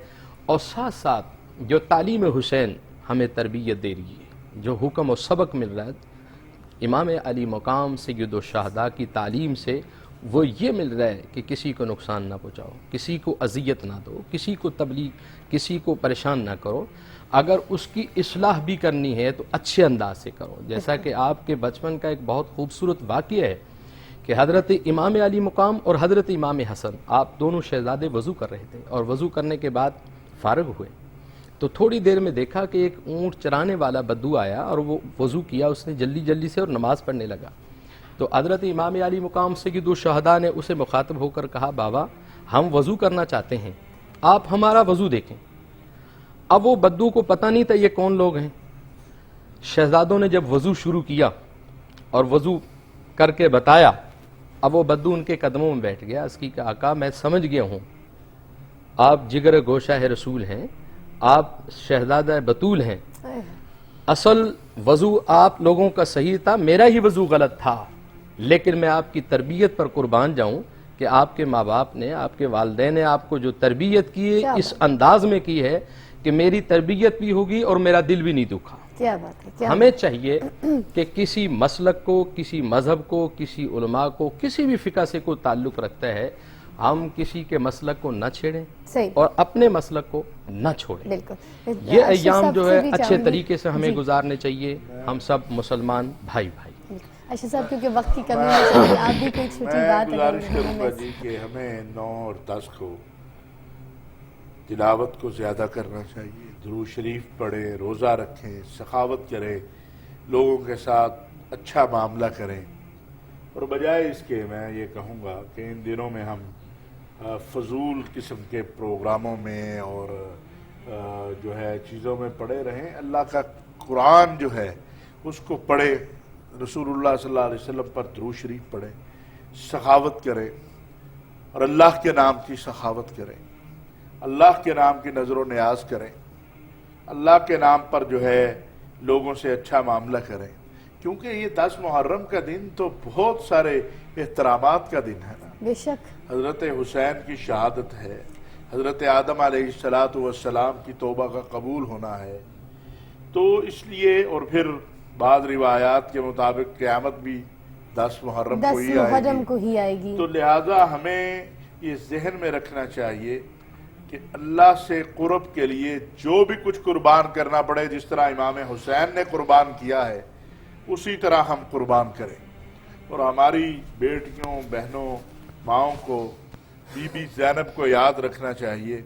اور ساتھ ساتھ جو تعلیم حسین ہمیں تربیت دے رہی ہے، جو حکم و سبق مل رہا ہے امام علی مقام سید الشہداء کی تعلیم سے، وہ یہ مل رہا ہے کہ کسی کو نقصان نہ پہنچاؤ، کسی کو اذیت نہ دو، کسی کو تبلیغ، کسی کو پریشان نہ کرو. اگر اس کی اصلاح بھی کرنی ہے تو اچھے انداز سے کرو. جیسا کہ آپ کے بچپن کا ایک بہت خوبصورت واقعہ ہے کہ حضرت امام علی مقام اور حضرت امام حسن آپ دونوں شہزادے وضو کر رہے تھے اور وضو کرنے کے بعد فارغ ہوئے تو تھوڑی دیر میں دیکھا کہ ایک اونٹ چرانے والا بدو آیا اور وہ وضو کیا اس نے جلدی جلدی سے اور نماز پڑھنے لگا. تو حضرت امام علی مقام سید الشہداء نے اسے مخاطب ہو کر کہا بابا ہم وضو کرنا چاہتے ہیں، آپ ہمارا وضو دیکھیں. اب وہ بدو کو پتہ نہیں تھا یہ کون لوگ ہیں. شہزادوں نے جب وضو شروع کیا اور وضو کر کے بتایا، اب وہ بدو ان کے قدموں میں بیٹھ گیا. اس کی کہ آقا میں سمجھ گیا ہوں آپ جگر گوشہ رسول ہیں، آپ شہزادہ بطول ہیں، اصل وضو آپ لوگوں کا صحیح تھا، میرا ہی وضو غلط تھا، لیکن میں آپ کی تربیت پر قربان جاؤں کہ آپ کے ماں باپ نے، آپ کے والدین نے آپ کو جو تربیت کی ہے اس انداز میں کی ہے کہ میری تربیت بھی ہوگی اور میرا دل بھی نہیں دکھا. کیا بات ہے. ہمیں چاہیے کہ کسی مسلک کو، کسی مذہب کو، کسی علماء کو، کسی بھی فقہ سے کوئی تعلق رکھتا ہے، ہم کسی کے مسلک کو نہ چھیڑیں اور اپنے مسلک کو نہ چھوڑیں. بالکل. یہ ایام جو ہے اچھے طریقے سے ہمیں گزارنے چاہیے، ہم سب مسلمان بھائی بھائی. اشرف صاحب کیونکہ وقت کی کمی ہے آپ بھی کوئی چھوٹی بات میں گزارش کروں گا جی کہ ہمیں 9 اور 10 کو تلاوت کو زیادہ کرنا چاہیے، درود شریف پڑھیں، روزہ رکھیں، سخاوت کریں، لوگوں کے ساتھ اچھا معاملہ کریں. اور بجائے اس کے میں یہ کہوں گا کہ ان دنوں میں ہم فضول قسم کے پروگراموں میں اور جو ہے چیزوں میں پڑے رہیں. اللہ کا قرآن جو ہے اس کو پڑھیں، رسول اللہ صلی اللہ علیہ وسلم پر درود شریف پڑھیں، سخاوت کریں اور اللہ کے نام کی سخاوت کریں، اللہ کے نام کی نظر و نیاز کریں، اللہ کے نام پر جو ہے لوگوں سے اچھا معاملہ کریں. کیونکہ یہ 10 محرم کا دن تو بہت سارے احترامات کا دن ہے نا. بے شک. حضرت حسین کی شہادت ہے، حضرت آدم علیہ السلام کی توبہ کا قبول ہونا ہے. تو اس لیے اور پھر بعض روایات کے مطابق قیامت بھی 10 محرم کو ہی آئے گی. تو لہٰذا ہمیں یہ ذہن میں رکھنا چاہیے کہ اللہ سے قرب کے لیے جو بھی کچھ قربان کرنا پڑے، جس طرح امام حسین نے قربان کیا ہے اسی طرح ہم قربان کریں. اور ہماری بیٹیوں، بہنوں، ماؤں کو، بی بی زینب کو یاد رکھنا چاہیے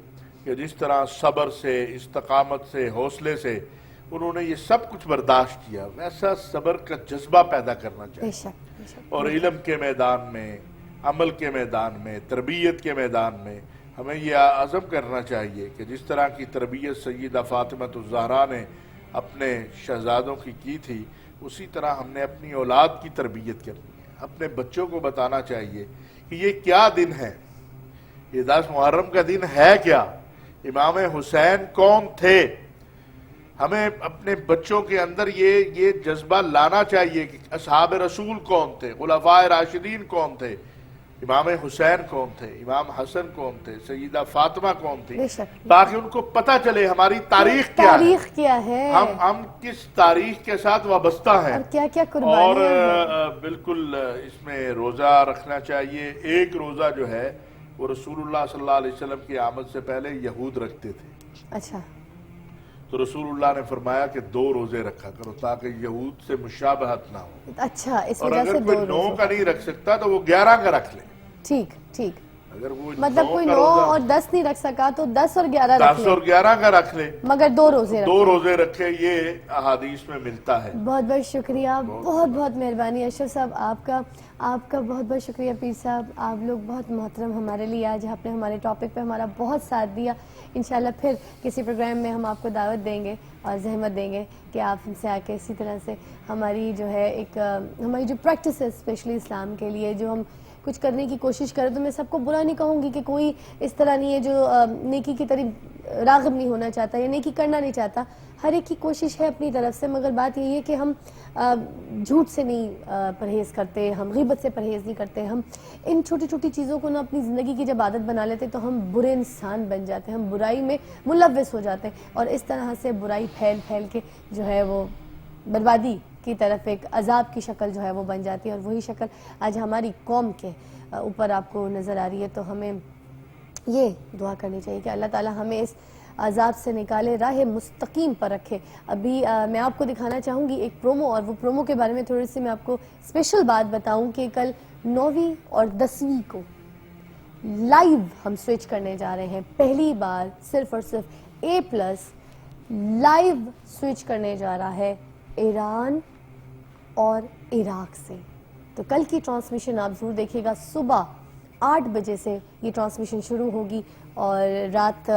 کہ جس طرح صبر سے، استقامت سے، حوصلے سے انہوں نے یہ سب کچھ برداشت کیا، ویسا صبر کا جذبہ پیدا کرنا چاہیے. اور علم کے میدان میں، عمل کے میدان میں، تربیت کے میدان میں ہمیں یہ عزم کرنا چاہیے کہ جس طرح کی تربیت سیدہ فاطمہ الزہرا نے اپنے شہزادوں کی تھی، اسی طرح ہم نے اپنی اولاد کی تربیت کرنی ہے. اپنے بچوں کو بتانا چاہیے کہ یہ کیا دن ہے، یہ 10 محرم کا دن ہے کیا، امام حسین کون تھے، ہمیں اپنے بچوں کے اندر یہ جذبہ لانا چاہیے کہ اصحاب رسول کون تھے، خلفاء راشدین کون تھے، امام حسین کون تھے، امام حسن کون تھے، سیدہ فاطمہ کون تھی، بے شک تاکہ ان کو پتہ چلے ہماری تاریخ کیا ہے، تاریخ کیا ہے، ہم کس تاریخ کے ساتھ وابستہ ہیں، اور کیا کیا اور قربانیاں ہیں۔ بالکل اس میں روزہ رکھنا چاہیے۔ ایک روزہ جو ہے وہ رسول اللہ صلی اللہ علیہ وسلم کی آمد سے پہلے یہود رکھتے تھے، اچھا تو رسول اللہ نے فرمایا کہ 2 روزے رکھا کرو تاکہ یہود سے مشابہت نہ ہو، اچھا، اس اور وجہ سے اگر کوئی 2 9 روزے، کا نہیں رکھ سکتا تو وہ 11 کا رکھ لے، ٹھیک ٹھیک، اگر وہ مطلب کوئی 9 کا روزہ اور 10 نہیں رکھ سکا تو 10 اور 11 رکھ 10 لے، اور 11 کا رکھ لے، مگر 2 روزے رکھ 2 روزے رکھے، یہ احادیث میں ملتا ہے۔ بہت بہت شکریہ، بہت بہت مہربانی اشرف صاحب، آپ کا بہت بہت شکریہ پیر صاحب، آپ لوگ بہت محترم ہمارے لیے، آج آپ نے ہمارے ٹاپک پہ ہمارا بہت ساتھ دیا۔ انشاءاللہ پھر کسی پروگرام میں ہم آپ کو دعوت دیں گے اور زحمت دیں گے کہ آپ ہم سے آ کے اسی طرح سے ہماری جو ہے ایک ہماری جو پریکٹس ہے اسپیشلی اسلام کے لیے جو ہم کچھ کرنے کی کوشش کریں، تو میں سب کو برا نہیں کہوں گی کہ کوئی اس طرح نہیں ہے جو نیکی کی طرف راغب نہیں ہونا چاہتا یا نیکی کرنا نہیں چاہتا، ہر ایک کی کوشش ہے اپنی طرف سے، مگر بات یہی ہے کہ ہم جھوٹ سے نہیں پرہیز کرتے، ہم غیبت سے پرہیز نہیں کرتے، ہم ان چھوٹی چھوٹی چیزوں کو اپنی زندگی کی جب عادت بنا لیتے تو ہم برے انسان بن جاتے ہیں، ہم برائی میں ملوث ہو جاتے ہیں، اور اس طرح سے برائی پھیل پھیل کے جو ہے وہ بربادی کی طرف ایک عذاب کی شکل جو ہے وہ بن جاتی ہے، اور وہی شکل آج ہماری قوم کے اوپر آپ کو نظر آ رہی ہے۔ تو ہمیں یہ دعا کرنی چاہیے کہ اللہ تعالی ہمیں اس عذاب سے نکالے، راہ مستقیم پر رکھے۔ ابھی میں آپ کو دکھانا چاہوں گی ایک پرومو، اور وہ پرومو کے بارے میں تھوڑی سی میں آپ کو اسپیشل بات بتاؤں کہ کل 9ویں اور 10ویں کو لائیو ہم سوئچ کرنے جا رہے ہیں، پہلی بار صرف اور صرف A+ لائیو سوئچ کرنے جا رہا ہے ایران اور عراق سے۔ تو کل کی ٹرانسمیشن آپ ضرور دیکھیے گا، صبح 8 بجے سے یہ ٹرانسمیشن شروع ہوگی اور رات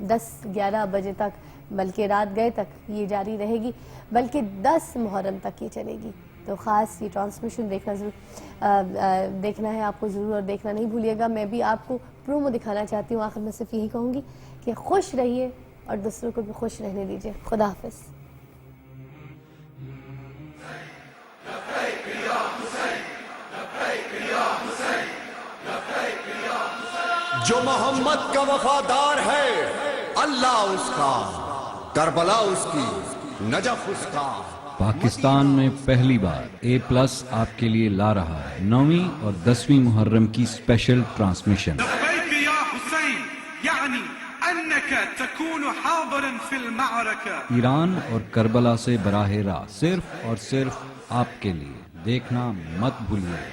10-11 بجے تک، بلکہ رات گئے تک یہ جاری رہے گی، بلکہ 10 محرم تک یہ چلے گی۔ تو خاص یہ ٹرانسمیشن دیکھنا ہے آپ کو ضرور، اور دیکھنا نہیں بھولیے گا۔ میں بھی آپ کو پرومو دکھانا چاہتی ہوں۔ آخر میں صرف یہی کہوں گی کہ خوش رہیے اور دوسروں کو بھی خوش رہنے دیجیے۔ خدا حافظ۔ جو محمد کا وفادار ہے اللہ اس کا، کربلا اس کی، نجف اس کا۔ پاکستان میں پہلی بار A+ آپ کے لیے لا رہا ہے 9ویں اور 10ویں محرم کی اسپیشل ٹرانسمیشن۔ لبیک یا حسین یعنی انک تکون حاضرا فی المعرکہ۔ ایران اور کربلا سے براہ راست، صرف اور صرف آپ کے لیے، دیکھنا مت بھولیے۔